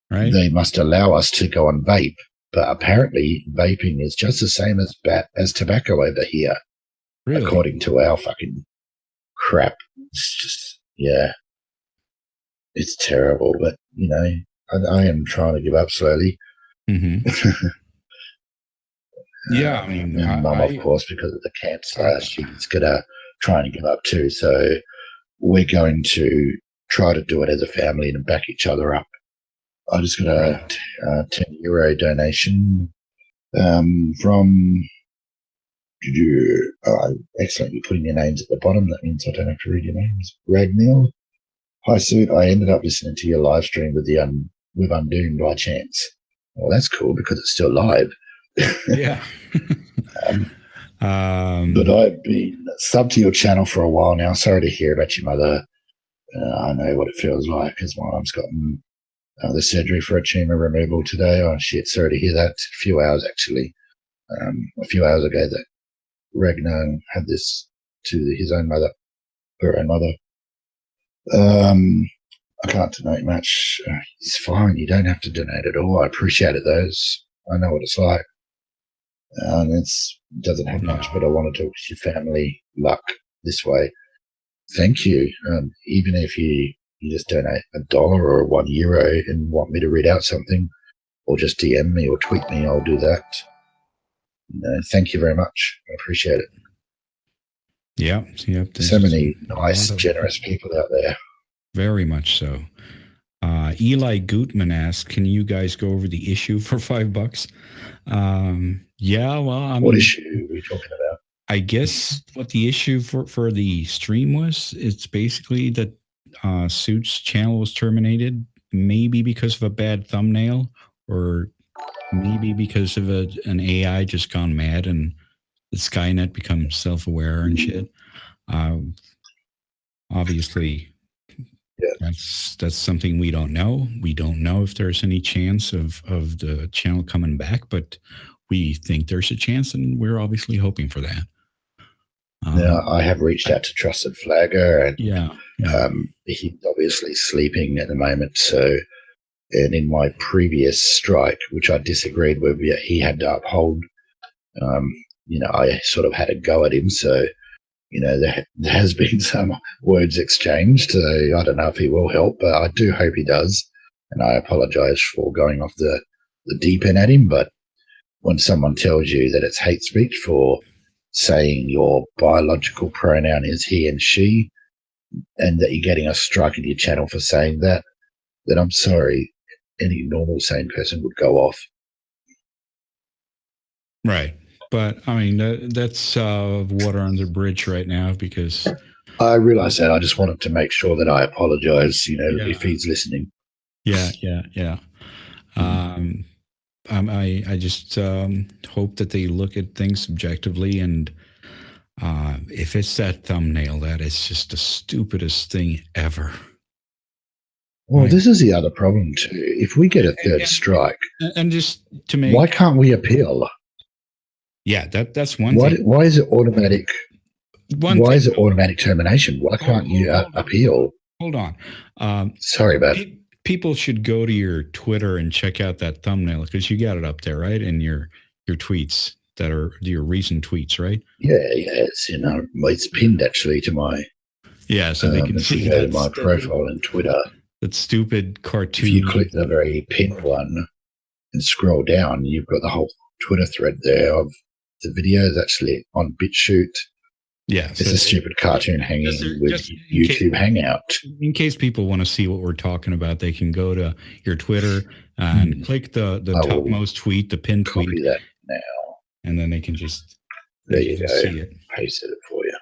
right? They must allow us to go and vape, but apparently vaping is just the same as tobacco over here, really? According to our fucking crap. It's just, yeah, it's terrible. But I am trying to give up slowly. Mm-hmm. Yeah, I mean, and Mum, of course, because of the cancer, she's gonna try and give up too. So we're going to try to do it as a family and back each other up. I just got a €10 donation from. Excellent, you're putting your names at the bottom. That means I don't have to read your names. Ragnil. Hi, Suit. I ended up listening to your live stream with with Undoomed by chance. Well, that's cool because it's still live. Yeah. But I've been subbed to your channel for a while now. Sorry to hear about your mother. I know what it feels like because my mum's gotten the surgery for a tumor removal today. Oh, shit. Sorry to hear that. A few hours, actually. A few hours ago that Ragnar had this to his own mother, her own mother. I can't donate much. It's fine. You don't have to donate at all. I appreciate it, though. I know what it's like. It doesn't have much, but I wanted to wish your family luck this way. Thank you. Even if you just donate $1 or €1 and want me to read out something, or just DM me or tweet me, I'll do that. Thank you very much. I appreciate it. Yep. So many nice, generous people out there. Very much so. Eli Gutman asks, "Can you guys go over the issue for $5?" Yeah. Well, what issue are we talking about? I guess what the issue for the stream was, it's basically that Suit's channel was terminated, maybe because of a bad thumbnail, or maybe because of an AI just gone mad and the Skynet becomes self-aware and shit. Obviously, that's something we don't know. We don't know if there's any chance of the channel coming back, but we think there's a chance, and we're obviously hoping for that. Now, I have reached out to Trusted Flagger, and he's obviously sleeping at the moment. So, and in my previous strike, which I disagreed with, he had to uphold. I sort of had a go at him. So, there has been some words exchanged. So I don't know if he will help, but I do hope he does. And I apologize for going off the deep end at him. But when someone tells you that it's hate speech for saying your biological pronoun is he and she, and that you're getting a strike in your channel for saying that, then I'm sorry, any normal sane person would go off. Right. But I mean, that's water under the bridge right now, because I realize that. I just wanted to make sure that I apologize, if he's listening. Yeah. I just hope that they look at things subjectively, and if it's that thumbnail, that is just the stupidest thing ever. Well, this is the other problem too. If we get a third strike, and just to make, why can't we appeal? Yeah, that's one thing. Why is it automatic? Why is it automatic termination? Why can't you appeal? Hold on. Sorry about it. People should go to your Twitter and check out that thumbnail, because you got it up there, right? In your tweets that are your recent tweets, right? Yeah, it's pinned actually to my. Yeah, so they can see that my profile on Twitter. That stupid cartoon. If you click the very pinned one and scroll down, you've got the whole Twitter thread there of the video is actually on BitChute. Yeah, it's a stupid cartoon hanging with YouTube Hangout. In case people want to see what we're talking about, they can go to your Twitter and click the topmost tweet, the pinned tweet. Copy that now, and then they can just there you go. See it. Pasted it for you.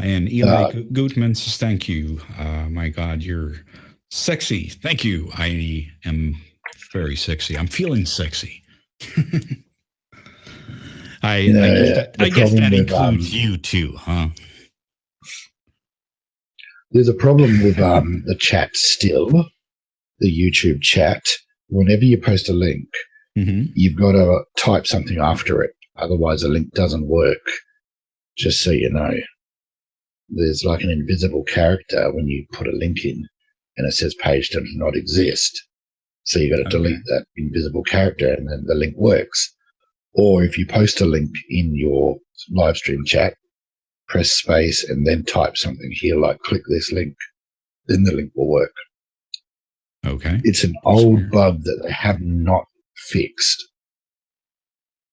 And Eli Gutman says, "Thank you. My God, you're sexy. Thank you. I am very sexy. I'm feeling sexy." I guess that includes you too, huh? There's a problem with the chat still. the YouTube chat, whenever you post a link, you've got to type something after it. Otherwise, a link doesn't work. Just so you know, there's like an invisible character when you put a link in and it says page does not exist. So you've got to delete that invisible character and then the link works. Or if you post a link in your live stream chat, press space and then type something here like click this link, then the link will work. Okay. It's an old bug that they have not fixed.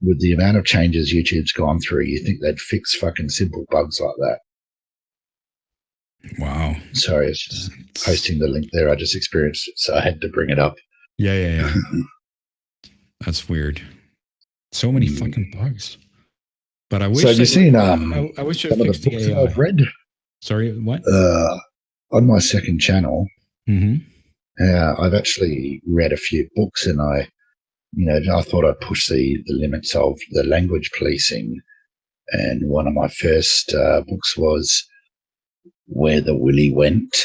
With the amount of changes YouTube's gone through, you think they'd fix fucking simple bugs like that. Wow. Sorry, it's just posting the link there. I just experienced it, so I had to bring it up. Yeah. That's weird. So many fucking bugs. But I wish. So have you seen I wish some of the books that I've read? Sorry, what? On my second channel, I've actually read a few books, and I thought I'd push the limits of the language policing. And one of my first books was Where the Willy Went.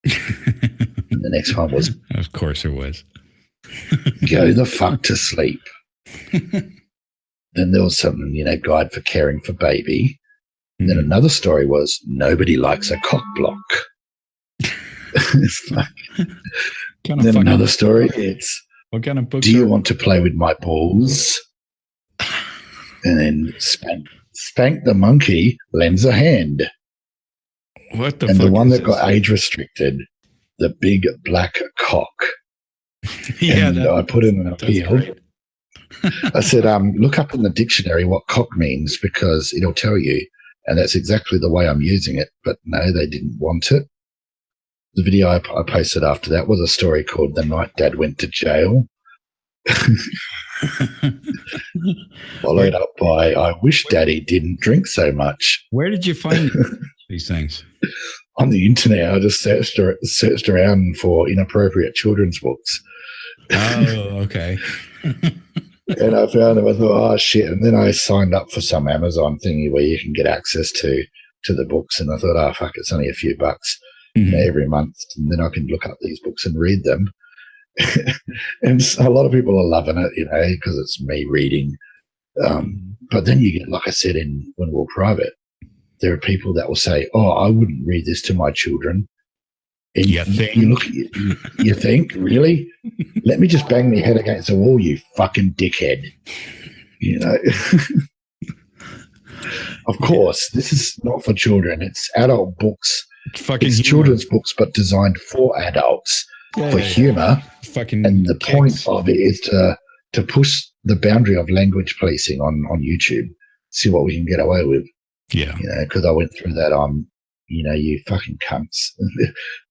And the next one was, of course it was, Go the fuck to sleep. Then there was some, guide for caring for baby. And then another story was Nobody Likes a Cock Block. It's like, kind of then another story, it's what kind of book? Do you want to play with my balls? And then Spank the Monkey lends a hand. What the and fuck? The one is that got age restricted, The Big Black Cock. Yeah, and I put in an appeal. I said, look up in the dictionary what cock means because it'll tell you. And that's exactly the way I'm using it. But no, they didn't want it. The video I posted after that was a story called The Night Dad Went to Jail. Followed up by I Wish Daddy Didn't Drink So Much. Where did you find these things? On the internet. I just searched around for inappropriate children's books. Oh, okay. And I found them. I thought, oh, shit. And then I signed up for some Amazon thingy where you can get access to the books. And I thought, oh, fuck, it's only a few bucks every month. And then I can look up these books and read them. And a lot of people are loving it, because it's me reading. But then you get, like I said, when we're private, there are people that will say, oh, I wouldn't read this to my children. And you think? You think, really? Let me just bang my head against the wall, you fucking dickhead. Of course, this is not for children. It's adult books. It's children's books, but designed for adults for humor. And the point of it is to push the boundary of language policing on YouTube, see what we can get away with. Yeah. Because I went through that you fucking cunts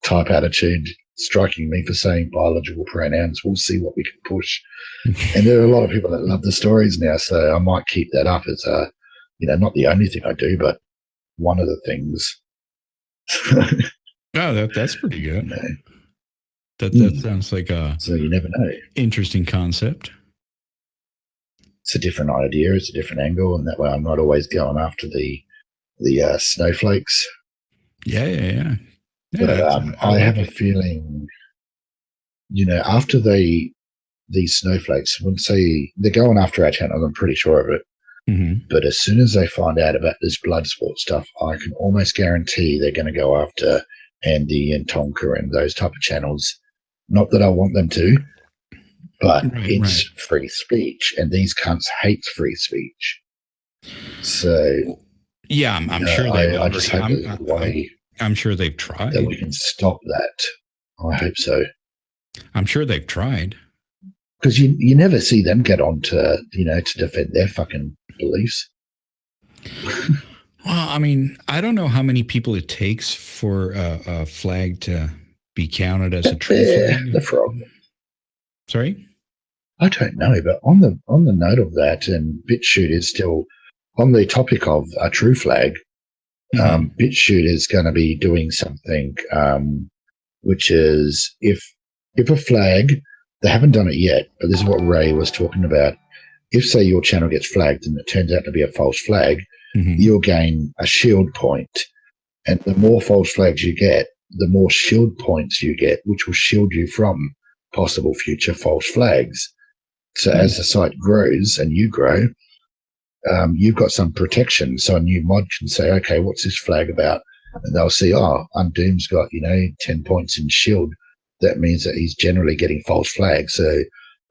type attitude, striking me for saying biological pronouns. We'll see what we can push. And there are a lot of people that love the stories now, so I might keep that up as not the only thing I do, but one of the things. Oh, that's pretty good. That sounds like so you never know. Interesting concept. It's a different idea. It's a different angle, and that way I'm not always going after the snowflakes. Yeah. But I have a feeling, after these snowflakes, would say they're going after our channel. I'm pretty sure of it. But as soon as they find out about this blood sport stuff, I can almost guarantee they're going to go after Andy and Tonka and those type of channels. Not that I want them to, but it's free speech, and these cunts hate free speech. So yeah, I'm sure they. I just hope I'm sure they've tried. That we can stop that. I hope so. I'm sure they've tried. Because you never see them get on to defend their fucking beliefs. Well, I mean, I don't know how many people it takes for a flag to be counted as a true flag. The frog. Sorry? I don't know, but on the note of that, and BitChute is still on the topic of a true flag. BitChute is going to be doing something, which is if a flag, they haven't done it yet, but this is what Ray was talking about. If, say, your channel gets flagged and it turns out to be a false flag, you'll gain a shield point. And the more false flags you get, the more shield points you get, which will shield you from possible future false flags. So as the site grows and you grow, you've got some protection. So a new mod can say, okay, what's this flag about? And they'll see, oh, Undoom's got, 10 points in shield. That means that he's generally getting false flags. So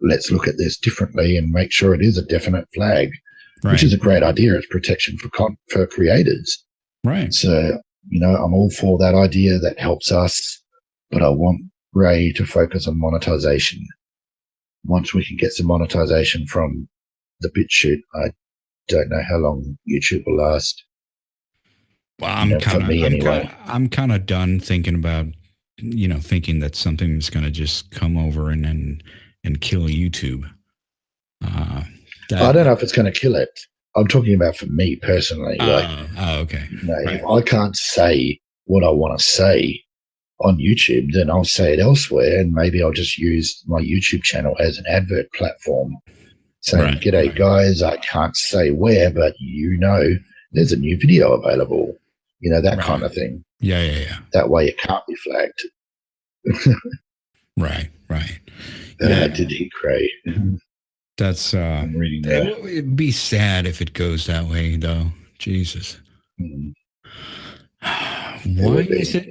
let's look at this differently and make sure it is a definite flag, which is a great idea. It's protection for creators. Right. So, I'm all for that idea. That helps us. But I want Ray to focus on monetization. Once we can get some monetization from the BitChute, I don't know how long YouTube will last. Well, I'm kind of done thinking about, thinking that something's going to just come over and kill YouTube. I don't know if it's going to kill it. I'm talking about for me personally. Okay. If I can't say what I want to say on YouTube, then I'll say it elsewhere, and maybe I'll just use my YouTube channel as an advert platform. Saying, g'day guys, I can't say where, but there's a new video available. That kind of thing. Yeah. That way it can't be flagged. Right. Did he cray? That's I'm reading that. It'd be sad if it goes that way, though. Jesus. Mm.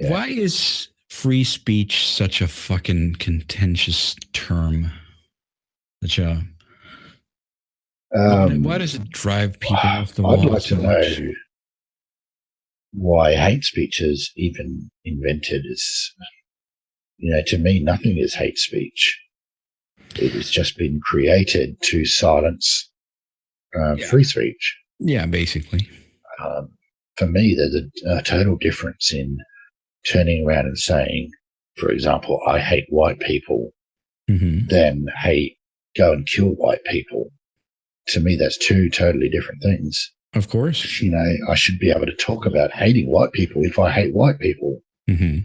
Why is free speech such a fucking contentious term? Why does it drive people off the wall? I'd like to know why hate speech is even invented. To me, nothing is hate speech. It has just been created to silence free speech. Yeah, basically. For me, there's a total difference in turning around and saying, for example, I hate white people, than, hey, go and kill white people. To me, that's two totally different things. Of course. I should be able to talk about hating white people if I hate white people. Mm-hmm.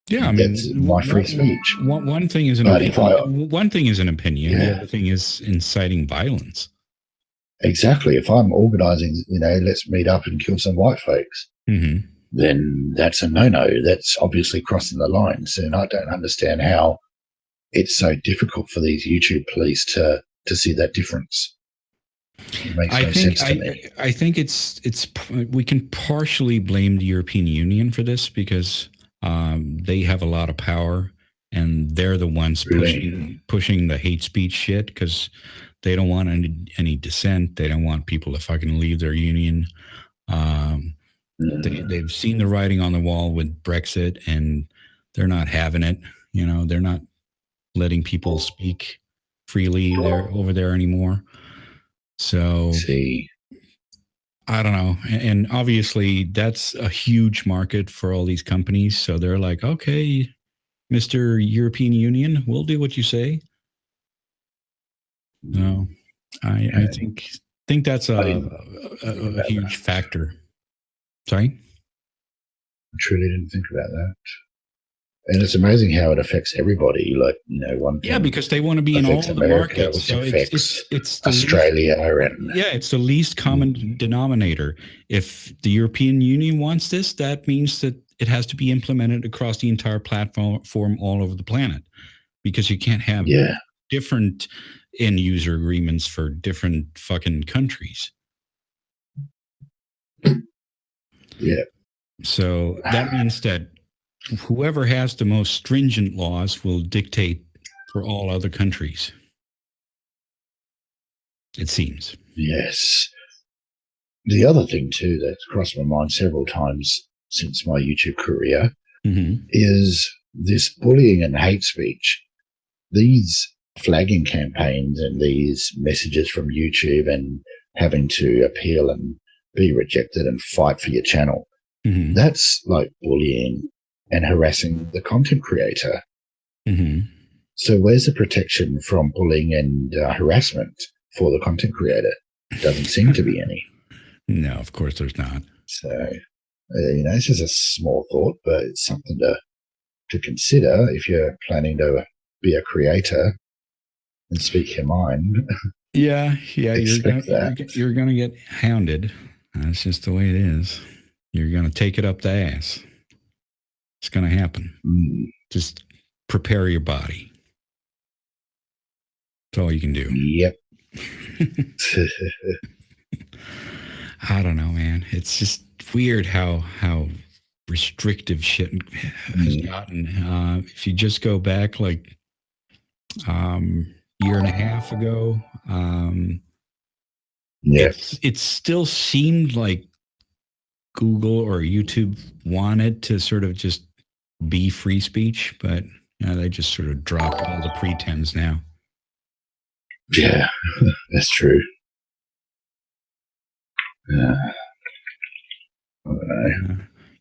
Yeah, I mean, that's my free speech. One thing is an opinion. One thing is an opinion. Yeah. The other thing is inciting violence. Exactly. If I'm organizing, let's meet up and kill some white folks, then that's a no-no. That's obviously crossing the lines. And I don't understand how it's so difficult for these YouTube police to see that difference. It makes no sense to me. I think it's we can partially blame the European Union for this because they have a lot of power and they're the ones pushing the hate speech shit because they don't want any dissent. They don't want people to fucking leave their union. They've seen the writing on the wall with Brexit and they're not having it. They're not letting people speak freely over there anymore. So I don't know. And obviously that's a huge market for all these companies. So they're like, okay, Mr. European Union, we'll do what you say. No, I think that's a huge factor. Sorry? I truly didn't think about that. And it's amazing how it affects everybody. Like, one thing. Yeah, because they want to be in all the markets. So it's Australia it's the least common denominator. If the European Union wants this, that means that it has to be implemented across the entire platform all over the planet. Because you can't have different end user agreements for different fucking countries. Yeah. So that means that whoever has the most stringent laws will dictate for all other countries. It seems. Yes. The other thing, too, that's crossed my mind several times since my YouTube career is this bullying and hate speech. These flagging campaigns and these messages from YouTube and having to appeal and be rejected and fight for your channel, that's like bullying and harassing the content creator. So where's the protection from bullying and harassment for the content creator? Doesn't seem to be any. No, of course there's not. So, it's just a small thought, but it's something to consider if you're planning to be a creator and speak your mind. Yeah, you're going to get hounded. That's just the way it is. You're going to take it up the ass. It's going to happen. Just prepare your body. That's all you can do. Yep. I don't know, man. It's just weird how restrictive shit has gotten. If you just go back like year and a half ago, it still seemed like Google or YouTube wanted to sort of just be free speech, but they just sort of dropped all the pretense now. Yeah, that's true.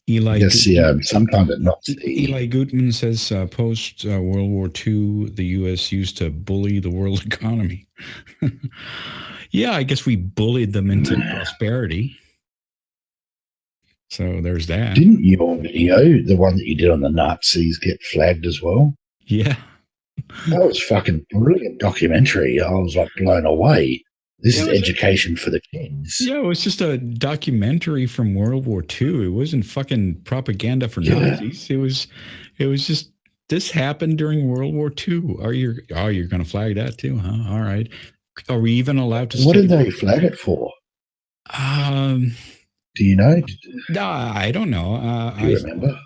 Eli Gutman, sometimes it not. Eli Gutman says post World War II, the U.S. used to bully the world economy. Yeah, I guess we bullied them into prosperity. So there's that. Didn't your video, the one that you did on the Nazis, get flagged as well? Yeah. That was fucking brilliant documentary. I was like blown away. This is education for the kids. Yeah, it was just a documentary from World War II. It wasn't fucking propaganda for Nazis. It was just, this happened during World War II. You're going to flag that too, huh? All right. Are we even allowed to? What did they flag it for? Do you know? No, I don't know. Do you remember?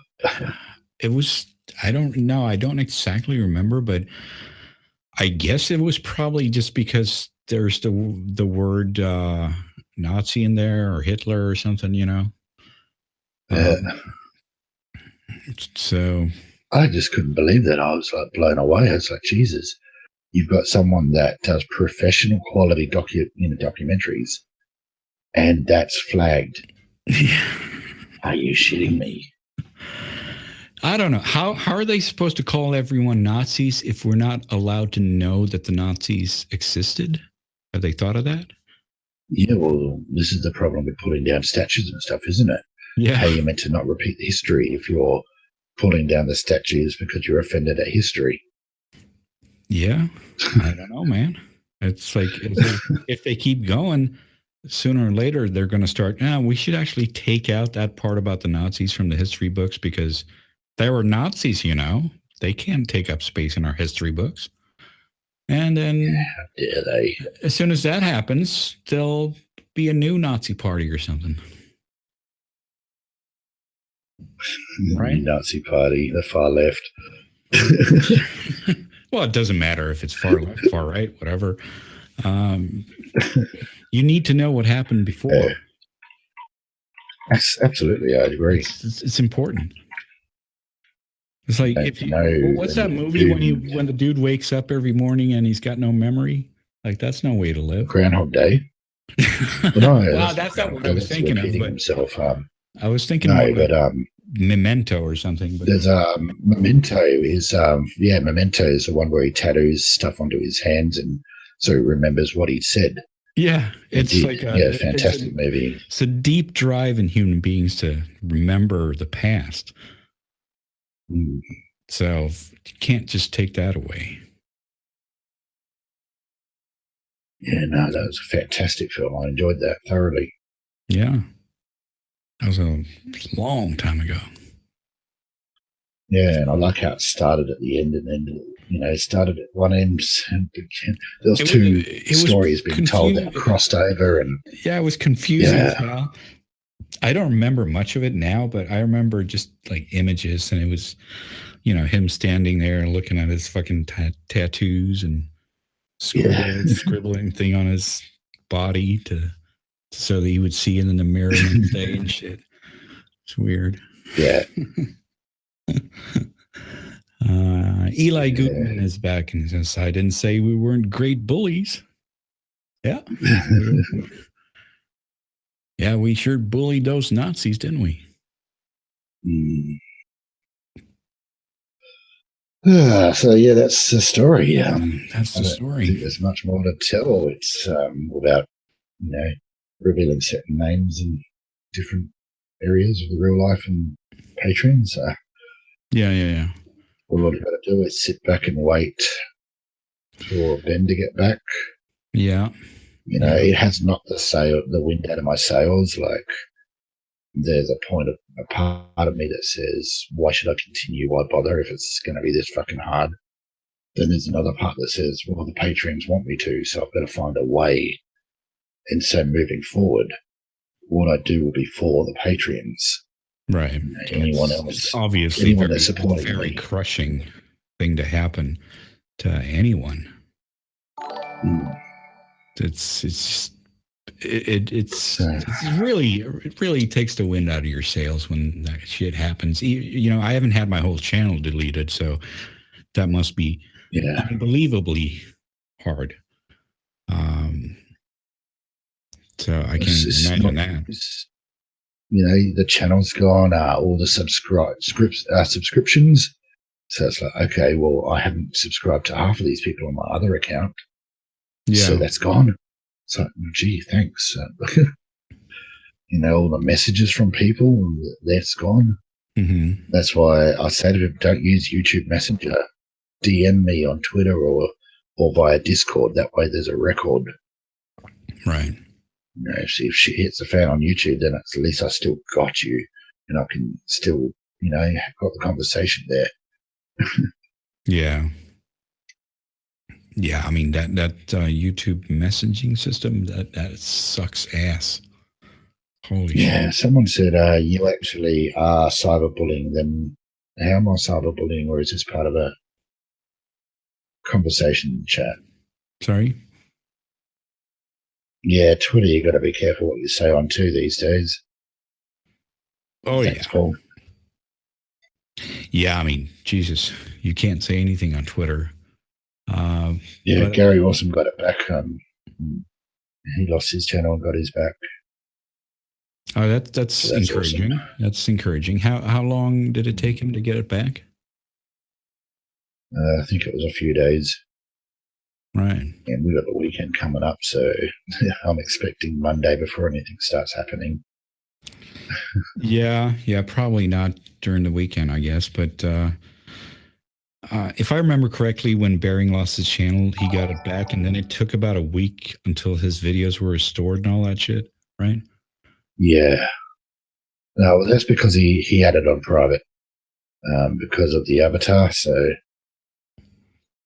It was, I don't know. I don't exactly remember, but I guess it was probably just because there's the word Nazi in there or Hitler or something, you know. So I just couldn't believe that. I was like blown away. I was like, Jesus, you've got someone that does professional quality documentaries, and that's flagged. Are you shitting me? I don't know. How are they supposed to call everyone Nazis if we're not allowed to know that the Nazis existed? Have they thought of that? Yeah, well, this is the problem with pulling down statues and stuff, isn't it? Yeah. How you're meant to not repeat the history if you're pulling down the statues because you're offended at history. Yeah. I don't know, man. It's like if they keep going, sooner or later they're going to start, we should actually take out that part about the Nazis from the history books because they were Nazis, you know. They can't take up space in our history books. And then as soon as that happens, there'll be a new Nazi party or something. Right? Nazi party, the far left. Well, it doesn't matter if it's far left, far right, whatever. You need to know what happened before. Yeah. Absolutely, I agree. It's important. It's like what's that movie when the dude wakes up every morning and he's got no memory? Like that's no way to live. Groundhog Day. Well, that's not what I was thinking of. But I was thinking Memento or something. But there's Memento is Memento is the one where he tattoos stuff onto his hands and so he remembers what he said. Yeah, it's like a fantastic movie. It's a deep drive in human beings to remember the past. So you can't just take that away. Yeah, no, that was a fantastic film. I enjoyed that thoroughly. Yeah. That was a long time ago. Yeah, and I like how it started at the end and then, it started at one end and there was two stories being told that crossed over. And yeah, it was confusing as hell. I don't remember much of it now, but I remember just like images and it was, him standing there and looking at his fucking tattoos and scribbling thing on his body so that he would see it in the mirror the next day and shit. It's weird. Yeah. Eli Gutman is back and says, I didn't say we weren't great bullies. Yeah. Yeah, we sure bullied those Nazis, didn't we? So yeah, that's the story. That's the story. I think there's much more to tell. It's without revealing certain names in different areas of the real life and Patreon. So yeah. All I've got to do is sit back and wait for Ben to get back. Yeah. It has knocked the wind out of my sails. Like, there's a part of me that says, why should I continue? Why bother if it's going to be this fucking hard? Then there's another part that says, well, the patrons want me to, so I've got to find a way. And so moving forward, what I do will be for the patrons. Right. Anyone else, it's obviously anyone that's supporting very me. crushing thing to happen to anyone. It's really, it really takes the wind out of your sails when that shit happens. You know, I haven't had my whole channel deleted, so that must be unbelievably hard. So I can imagine that. You know, the channel's gone, all the subscriptions. So it's like, okay, well, I haven't subscribed to half of these people on my other account. Yeah. So that's gone. So, gee, thanks. You know, all the messages from people, that's gone. Mm-hmm. That's why I say to them, don't use YouTube Messenger. DM me on Twitter or via Discord. That way there's a record. Right. You know, if shit hits the fan on YouTube, then at least I still got you, and I can still, you know, have got the conversation there. Yeah. Yeah, I mean that YouTube messaging system that sucks ass. Holy shit! Someone said you actually are cyberbullying them. How am I cyberbullying, or is this part of a conversation chat? Sorry. Yeah, Twitter. You got to be careful what you say on too these days. Oh, thanks, Paul. Yeah, I mean, Jesus, you can't say anything on Twitter. But Gary Wilson got it back. He lost his channel and got his back. Oh, that's encouraging. Awesome. That's encouraging. How long did it take him to get it back? I think it was a few days. Right. And we got the weekend coming up, so I'm expecting Monday before anything starts happening. Yeah, probably not during the weekend, I guess. But if I remember correctly, when Bering lost his channel, he got it back, and then it took about a week until his videos were restored and all that shit, right? Yeah. No, that's because he had it on private because of the avatar, so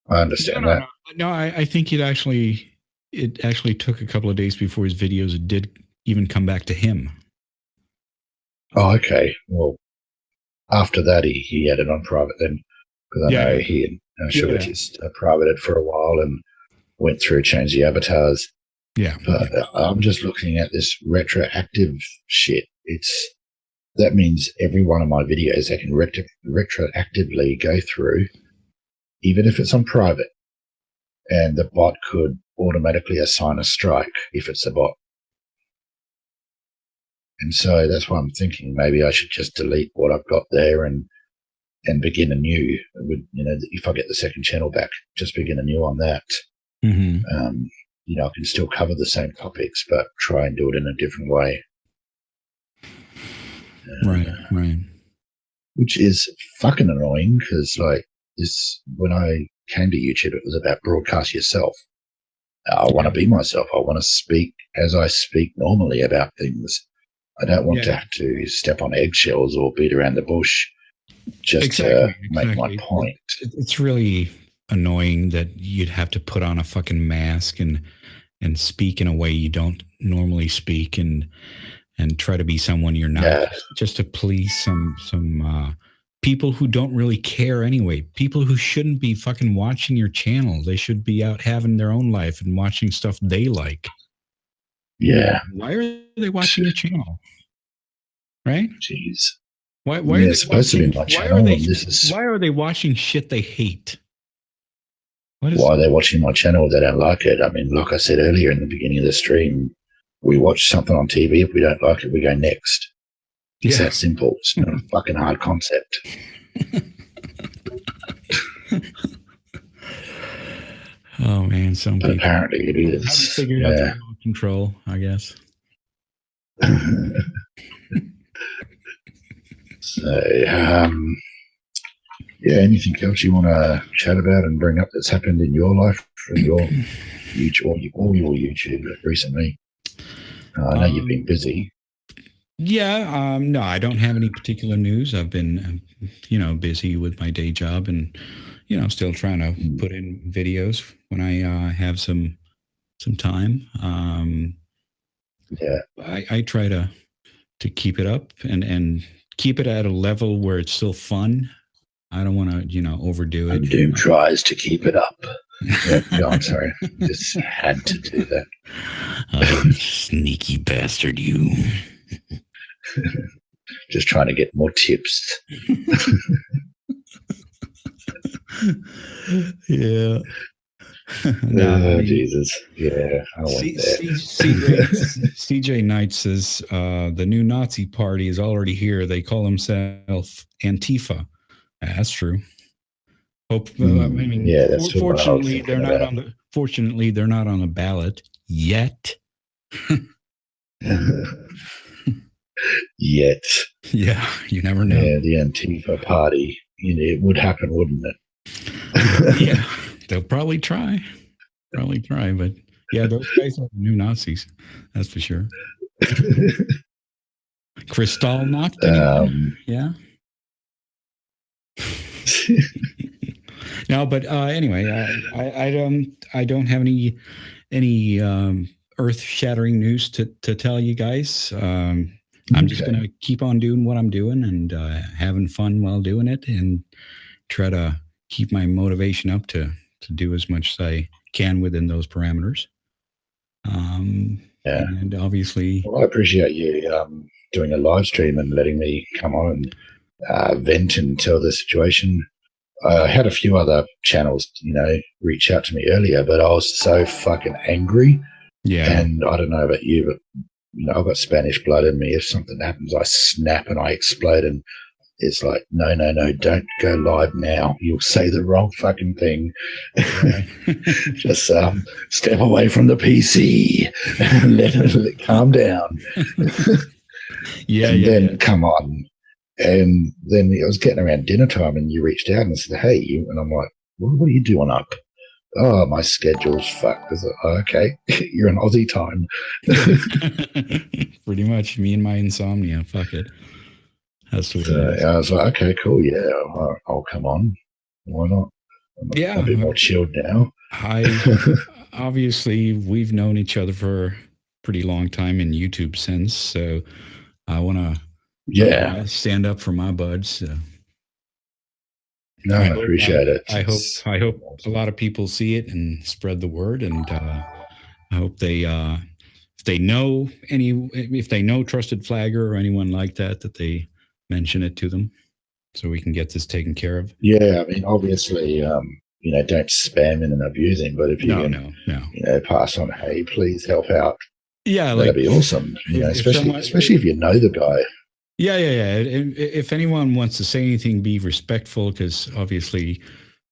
I understand that. No, I think it actually took a couple of days before his videos did even come back to him. Oh, okay. Well, after that, he had it on private then, because I know he had Sugar just privated for a while and went through, changed the avatars. Yeah. But I'm just looking at this retroactive shit. That means every one of my videos I can retroactively go through, even if it's on private, and the bot could automatically assign a strike if it's a bot. And so that's why I'm thinking maybe I should just delete what I've got there and begin anew. You know, if I get the second channel back, just begin anew on that. Mm-hmm. You know, I can still cover the same topics, but try and do it in a different way. Right. Which is fucking annoying because, like, when I came to YouTube, it was about broadcast yourself. I want to be myself. I want to speak as I speak normally about things. I don't want to have to step on eggshells or beat around the bush just to make my point. It's really annoying that you'd have to put on a fucking mask and speak in a way you don't normally speak and try to be someone you're not just to please some people who don't really care anyway. People who shouldn't be fucking watching your channel. They should be out having their own life and watching stuff they like. Yeah. Why are they watching your channel? Right? Jeez. Why are they supposed to be my channel? Why are they watching shit they hate? Why are they watching my channel if they don't like it? I mean, like I said earlier in the beginning of the stream, we watch something on TV. If we don't like it, we go next. It's that simple. It's not a fucking hard concept. Oh man, some people apparently it is. Haven't figured out the remote control, I guess. So, anything else you want to chat about and bring up that's happened in your life, or your YouTube, or your YouTube recently? I know you've been busy. Yeah, no, I don't have any particular news. I've been, busy with my day job and, still trying to Mm, put in videos when I have some time. yeah, I try to keep it up and keep it at a level where it's still fun. I don't want to, overdo it. and Doom tries to keep it up. Yeah, go on. Sorry, just had to do that. Oh, sneaky bastard, you. Just trying to get more tips. Yeah. No, I mean, Jesus. Yeah, I went there. CJ Knight says the new Nazi party is already here. They call themselves Antifa. That's true. Hope. I mean, Yeah, that's what I was thinking about. Fortunately, they're not on the ballot yet. Yet. Yeah, you never know. Yeah, the Antifa party. It would happen, wouldn't it? Yeah, they'll probably try. Probably try, but yeah, those guys are the new Nazis. That's for sure. Kristallnacht again. um, Yeah. No, but anyway, I don't have any earth shattering news to tell you guys. I'm just okay. gonna keep on doing what I'm doing and having fun while doing it, and try to keep my motivation up to do as much as I can within those parameters. Yeah. And obviously, Well, I appreciate you doing a live stream and letting me come on and vent and tell the situation. I had a few other channels, reach out to me earlier, but I was so fucking angry. yeah, And I don't know about you, but I've got Spanish blood in me. If something happens, I snap and I explode. And it's like, no, no, no, don't go live now. You'll say the wrong fucking thing. right. Just step away from the PC and let it calm down. Yeah, And yeah, then yeah. come on. And then it was getting around dinner time, and you reached out and said, "Hey," and I'm like, "What are you doing up?" Oh, my schedule's fucked. I was like, oh, okay, you're in Aussie time. Pretty much me and my insomnia. Fuck it. That's the way So it is. I was like, okay, cool, yeah, I'll come on. Why not? I'm a Yeah. bit more chilled now. I obviously we've known each other for a pretty long time in YouTube sense. So I want to Yeah, stand up for my buds. So no, I appreciate it. It's I hope a awesome. lot of people see it and spread the word. And I hope they, if they know Trusted Flagger or anyone like that, that they mention it to them so we can get this taken care of. Yeah, I mean, obviously, don't spam him and abuse him, but if you No, can, no, no. pass on, hey, please help out, Yeah, that'd like be awesome. if Especially someone, especially if you know the guy. yeah, yeah, yeah. If anyone wants to say anything, be respectful, because obviously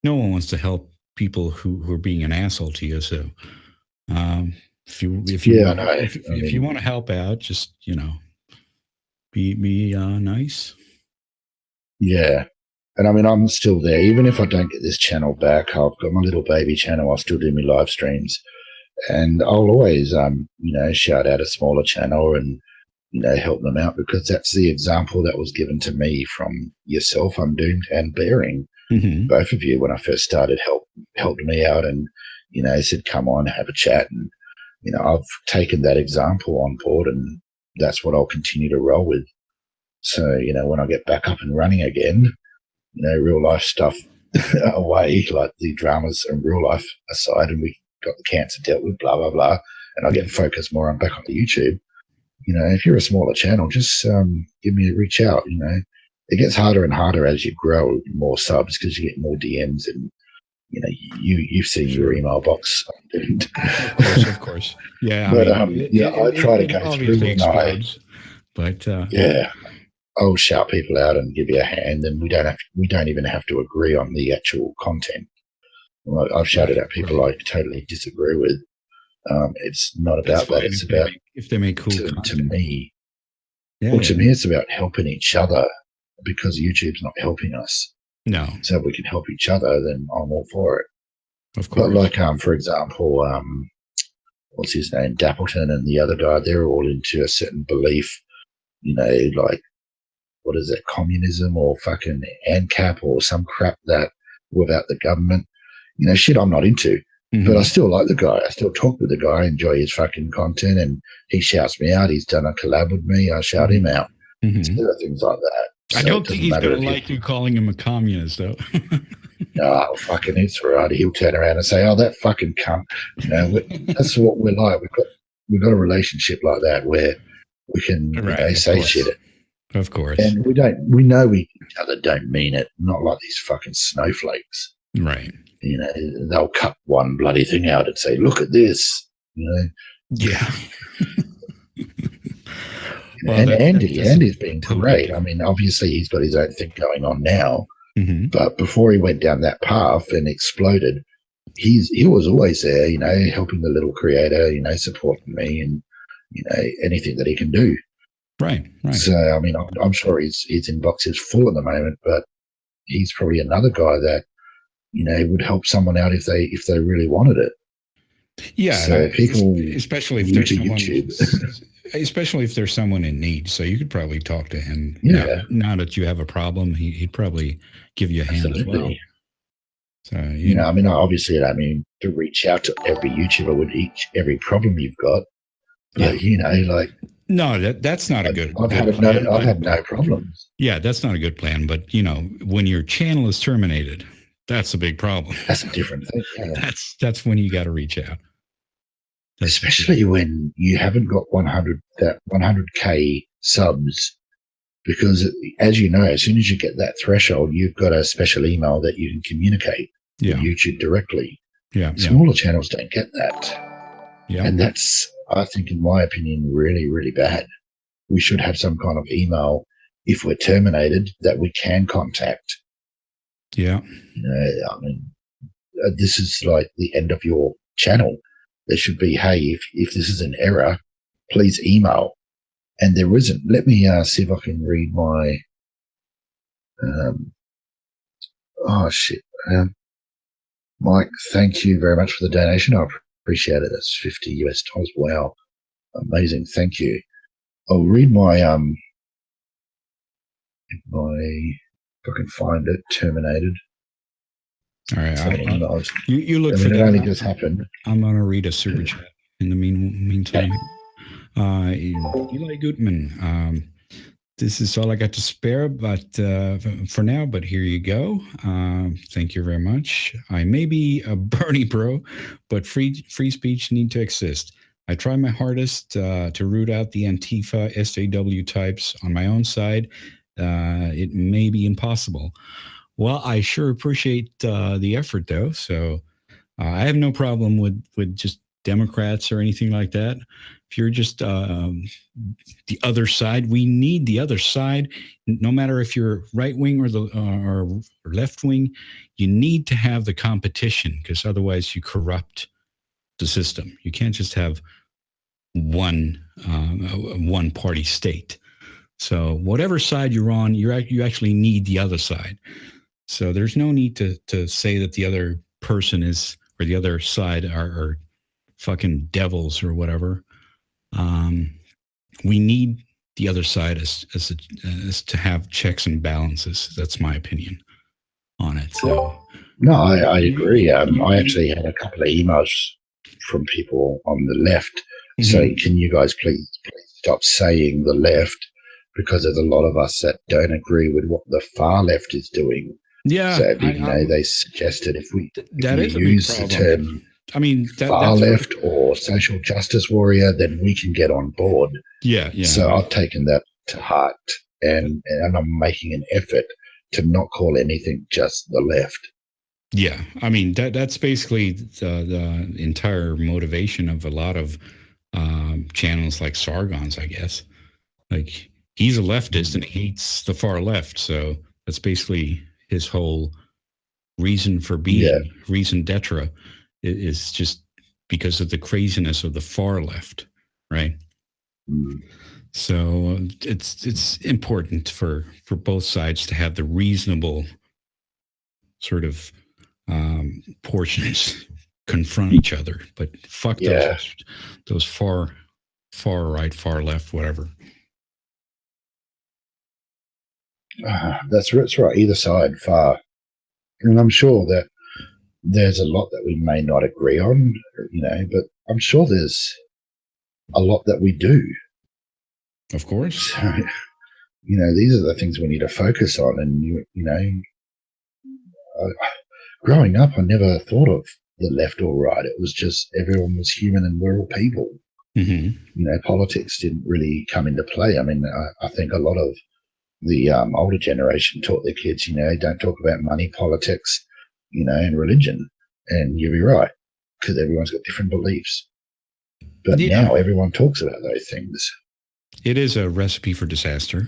no one wants to help people who are being an asshole to you. So if you Yeah, I want know. I if you mean, want to help out, just be nice. yeah. And I mean, I'm still there. Even if I don't get this channel back, I've got my little baby channel. I'll still do my live streams. And I'll always, shout out a smaller channel and, help them out because that's the example that was given to me from yourself, Undoomed, and Bearing. Mm-hmm. Both of you, when I first started, helped me out and, said, come on, have a chat. And, I've taken that example on board and that's what I'll continue to roll with. So, when I get back up and running again, real life stuff away, like the dramas and real life aside, and we got the cancer dealt with, blah, blah, blah. And I Yeah, get focused more on back on the YouTube. If you're a smaller channel, just give me a reach out. It gets harder and harder as you grow more subs because you get more DMs and you've seen your sure. email box. Of course. Yeah, I But mean, I try to it go through obviously and I explodes, but yeah, I'll shout people out and give you a hand, and we don't even have to agree on the actual content. I've shouted right, at people right. I totally disagree with. It's not That's about that. fine It's about if they make cool to content. me. Yeah, Well, yeah. to me, it's about helping each other because YouTube's not helping us. No, So if we can help each other, then I'm all for it. of But course. like, for example, what's his name, Dappleton, and the other guy, they're all into a certain belief, like, what is it, communism or fucking ANCAP or some crap that without the government, shit I'm not into. But I still like the guy. I still talk with the guy, enjoy his fucking content, and he shouts me out. He's done a collab with me. I shout him out. So there are things like that. I So it don't think doesn't he's matter going if to like you calling him a communist, though. oh, fucking it's right. He'll turn around and say, "Oh, that fucking cunt." That's what we're like. We've got a relationship like that where we can, Right, of say course. shit, Of course. and we know each other don't mean it. Not like these fucking snowflakes. Right. They'll cut one bloody thing out and say, "Look at this." Yeah. Well, and Andy's been totally great. I different. mean, obviously he's got his own thing going on now, Mm-hmm. but before he went down that path and exploded, he was always there, helping the little creator, supporting me and anything that he can do. Right. So I mean, I'm sure his inbox is full at the moment, but he's probably another guy that would help someone out if they really wanted it. Yeah, So people especially if new there's to someone, YouTube. especially if there's someone in need. So you could probably talk to him now. Yeah, Now that you have a problem, he'd probably give you a hand as well. absolutely. So I mean, obviously, I mean, to reach out to every YouTuber with every problem you've got, but like, no, that's not a good. I've had no problems. Yeah, that's not a good plan. But when your channel is terminated, that's a big problem. That's a different thing. Yeah. That's when you got to reach out. Especially when you haven't got 100K subs, because as you know, as soon as you get that threshold, you've got a special email that you can communicate with YouTube directly. Yeah. Smaller channels don't get that. Yeah. And that's, I think, in my opinion, really, really bad. We should have some kind of email if we're terminated that we can contact. Yeah. I mean, this is like the end of your channel. There should be, hey, if this is an error, please email. And there isn't. Let me see if I can read my. Oh shit, Mike! Thank you very much for the donation. I appreciate it. That's $50 US. Wow, amazing! Thank you. I'll read my if I can find it. Terminated. All right. So you look for that. It only that. just happened. I'm gonna read a super chat in the meantime. Eli Gutman. This is all I got to spare, but for now. But here you go. Thank you very much. I may be a Bernie bro, but free speech need to exist. I try my hardest to root out the Antifa SAW types on my own side. It may be impossible. Well, I sure appreciate the effort, though. So I have no problem with just Democrats or anything like that. If you're just the other side, we need the other side. No matter if you're right wing or left wing, you need to have the competition, because otherwise you corrupt the system. You can't just have one party state. So whatever side you're on, you actually need the other side. So there's no need to say that the other person is, or the other side are fucking devils or whatever. We need the other side as to have checks and balances. That's my opinion on it. So no, I agree. I actually had a couple of emails from people on the left saying, "Can you guys please stop saying the left?" Because there's a lot of us that don't agree with what the far left is doing. Yeah, so they suggested if we use the term, I mean, far left or social justice warrior, then we can get on board. Yeah. So I've taken that to heart, and I'm making an effort to not call anything just the left. Yeah, I mean that's basically the entire motivation of a lot of channels like Sargon's, I guess. Like, he's a leftist and he hates the far left, so that's basically his whole reason for being. Reason d'etre is just because of the craziness of the far left, right? So it's important for both sides to have the reasonable sort of portions confront each other, but fuck those far right, far left, whatever. That's right. Either side, far, and I'm sure that there's a lot that we may not agree on, but I'm sure there's a lot that we do. Of course. So, these are the things we need to focus on. And growing up, I never thought of the left or right. It was just everyone was human and we're all people. Mm-hmm. Politics didn't really come into play. I mean, I think a lot of the older generation taught their kids, don't talk about money, politics, and religion. And you'll be right, because everyone's got different beliefs. But now everyone talks about those things. It is a recipe for disaster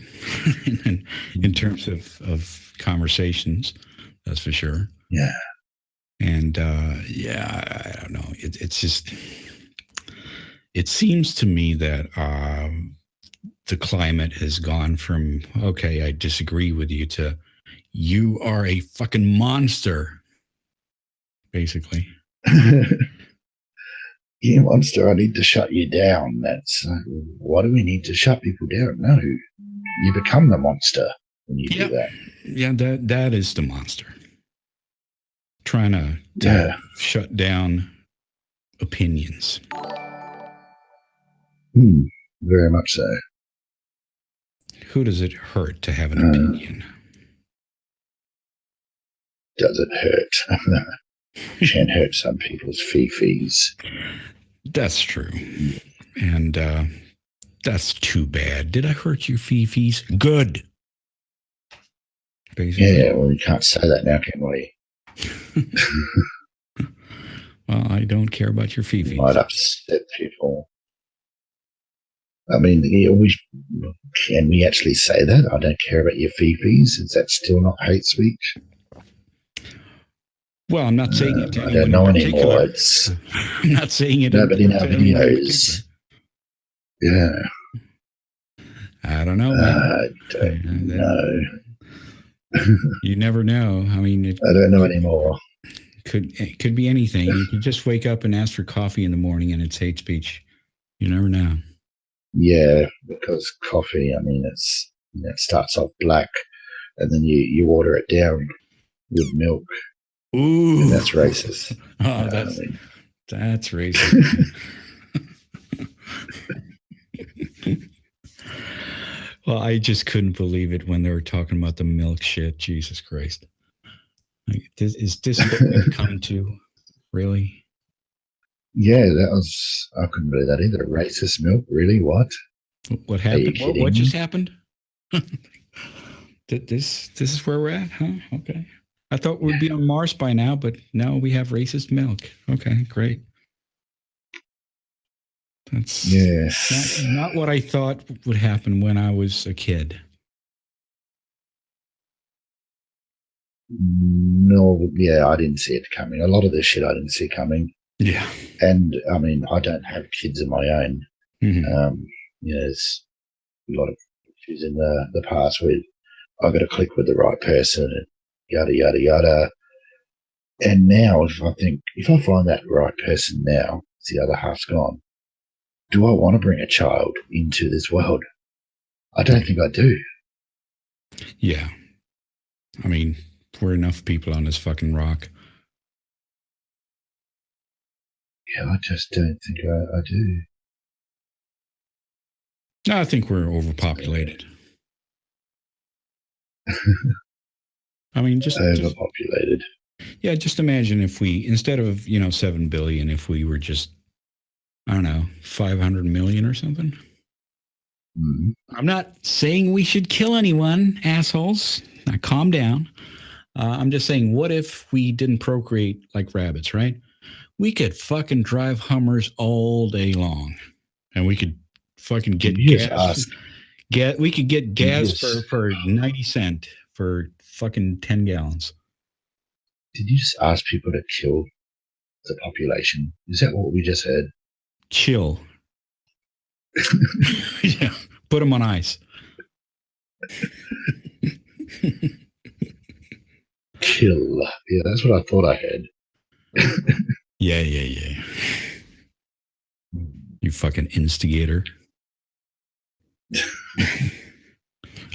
in terms of conversations, that's for sure. Yeah. And I don't know. It's just, it seems to me that the climate has gone from, okay, I disagree with you, to you are a fucking monster, basically. You monster, I need to shut you down. That's why do we need to shut people down? No, you become the monster when you do that. Yeah, that is the monster. Trying to shut down opinions. Very much so. Who does it hurt to have an opinion? Does it hurt? Can hurt some people's fifis. That's true. And that's too bad. Did I hurt your fifis? Good. Basically. Yeah, well, we can't say that now, can we? Well, I don't care about your fifis. Might upset people. I mean, can we actually say that? I don't care about your fifis. Is that still not hate speech? Well, I'm not saying it to anyone I don't know in particular. Anymore. I'm not saying it. Nobody in our videos. Yeah. I don't know. I don't know. You never know. I mean, I don't know anymore. It could be anything. You could just wake up and ask for coffee in the morning, and it's hate speech. You never know. Yeah, because coffee, I mean, it starts off black, and then you water it down with milk. Ooh, and that's racist. Oh, that's racist. Well, I just couldn't believe it when they were talking about the milk shit. Jesus Christ. Is this what we've come to? Really? Yeah, I couldn't believe that either. Racist milk? Really? What? What happened? What just happened? This is where we're at, huh? Okay. I thought we'd be on Mars by now, but now we have racist milk. Okay, great. That's not what I thought would happen when I was a kid. No, I didn't see it coming. A lot of this shit I didn't see coming. Yeah. And I mean, I don't have kids of my own. Mm-hmm. There's a lot of issues in the past where I got to click with the right person and yada, yada, yada. And now if I find that right person now, the other half's gone. Do I want to bring a child into this world? I don't think I do. Yeah. I mean, we're enough people on this fucking rock. Yeah, I just don't think I do. No, I think we're overpopulated. I mean, just overpopulated. Just imagine if we, instead of 7 billion, if we were just, I don't know, 500 million or something. Mm-hmm. I'm not saying we should kill anyone, assholes. Now, calm down. I'm just saying, what if we didn't procreate like rabbits, right? We could fucking drive Hummers all day long, and we could fucking get gas. We could get gas for 90 cents for fucking 10 gallons. Did you just ask people to kill the population? Is that what we just heard? Chill. Yeah. Put them on ice. Kill. Yeah, that's what I thought I heard. Yeah. You fucking instigator.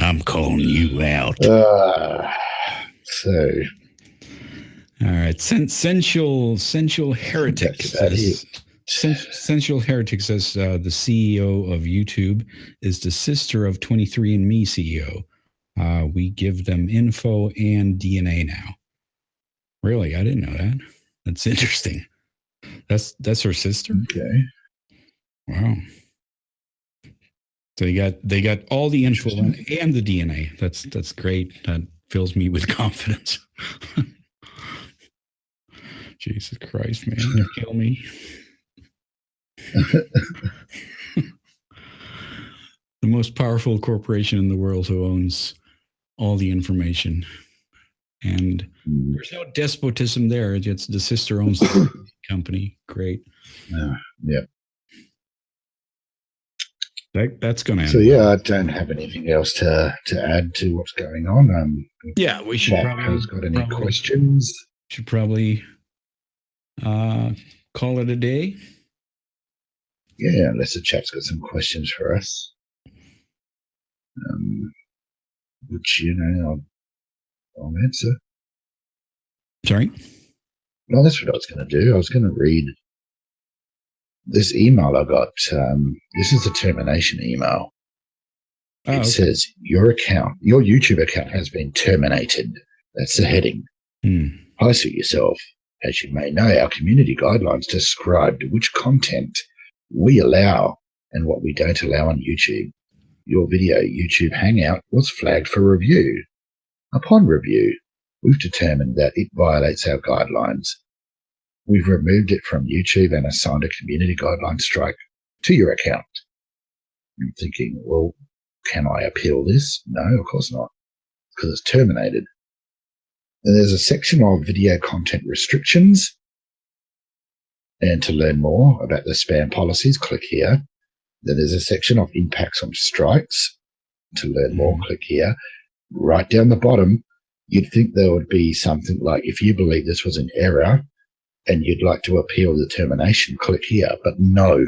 I'm calling you out. So, all right. Sensual Heretic that's about says. it. Sensual Heretic says the CEO of YouTube is the sister of 23andMe CEO. We give them info and DNA now. Really, I didn't know that. That's interesting. That's her sister. Okay. Wow. So they got all the info and the DNA. That's great. That fills me with confidence. Jesus Christ, man, kill me. The most powerful corporation in the world who owns all the information, and there's no despotism there. It's the sister owns the company. Great. Yeah. That's going to end. So yeah, I don't have anything else to add to what's going on. Yeah, we should probably has got any questions. Should probably call it a day. Yeah, unless the chat's got some questions for us, which I'll answer. Sorry. Well, that's what I was going to do. I was going to read this email I got. This is a termination email. It says your YouTube account has been terminated. That's the heading. Hi, suit yourself. As you may know, our community guidelines describe which content we allow and what we don't allow on YouTube. Your video YouTube Hangout was flagged for review. Upon review, we've determined that it violates our guidelines. We've removed it from YouTube and assigned a community guideline strike to your account. I'm thinking, well, can I appeal this? No, of course not, because it's terminated. And there's a section of video content restrictions. And to learn more about the spam policies, click here. Then there's a section of impacts on strikes. To learn more, click here. Right down the bottom, you'd think there would be something like, if you believe this was an error and you'd like to appeal the termination, click here. But no,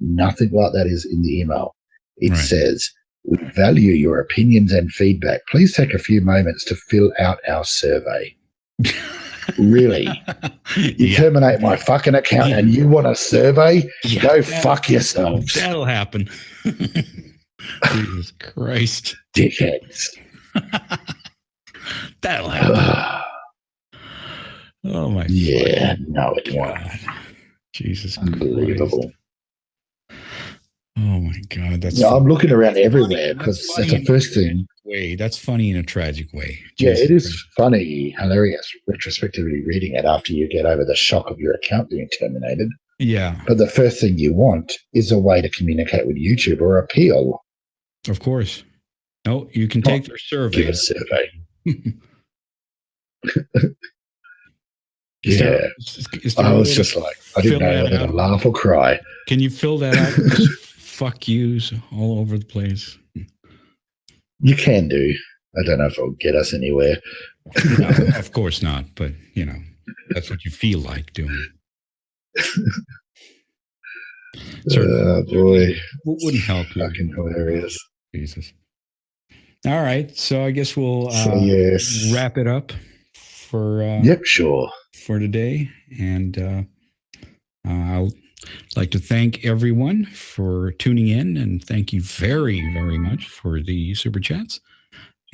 nothing like that is in the email. It says, we value your opinions and feedback. Please take a few moments to fill out our survey. Really? You terminate my fucking account and you want a survey? Go fuck yourselves. That'll happen. Jesus Christ. Dickheads. That'll happen. Oh my yeah, no, it won't. Jesus Unbelievable. Christ. Oh my God, that's I'm looking around everywhere because that's the first thing. That's funny in a tragic way. Yeah, it is funny, hilarious, retrospectively reading it after you get over the shock of your account being terminated. Yeah. But the first thing you want is a way to communicate with YouTube or appeal. Of course. No, you can take their survey. Give a survey. I was just like, I didn't know whether to laugh or cry. Can you fill that out? Fuck yous all over the place. You can do. I don't know if it'll get us anywhere. No, of course not. But, that's what you feel like doing. Oh, boy. Wouldn't help you. Fucking hilarious. Jesus. All right. So I guess we'll wrap it up for sure. For today. And I'll like to thank everyone for tuning in, and thank you very, very much for the super chats.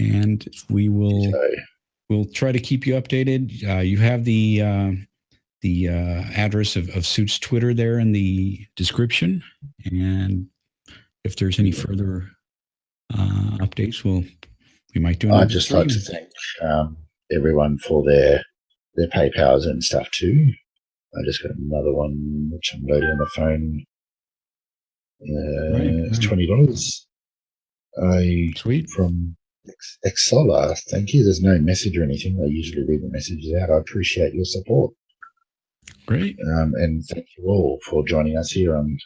And we'll try to keep you updated. You have the address of Suit's Twitter there in the description, and if there's any further updates, we might do. I'd just like to thank everyone for their PayPals and stuff too. I just got another one which I'm loading on the phone. It's $20. Sweet. From Exola. Thank you. There's no message or anything. I usually read the messages out. I appreciate your support. Great. And thank you all for joining us here on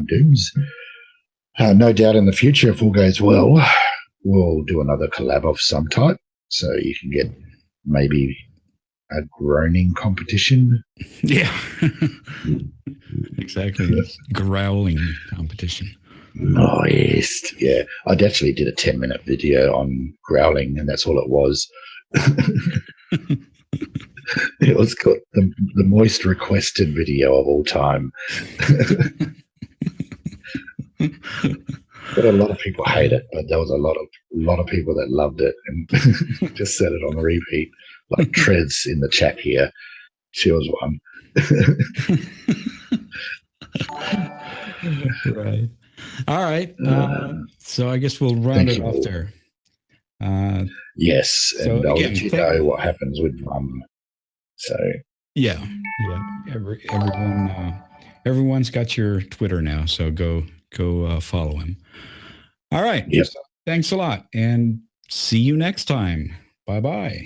Dooms. No doubt in the future, if all goes well, we'll do another collab of some type. So you can get maybe a groaning competition. Yeah. Exactly. Growling competition. Moist. Yeah. I actually did a 10-minute video on growling, and that's all it was. It was called the moist requested video of all time. But a lot of people hate it, but there was a lot of people that loved it and just set it on repeat. Like Treads in the chat here. She was one. Right. All right. So I guess we'll round it off there. Yes, So and I'll again, let you know what happens with Mum. So yeah. Everyone's got your Twitter now, so go follow him. All right. yep. So thanks a lot, and see you next time. Bye bye.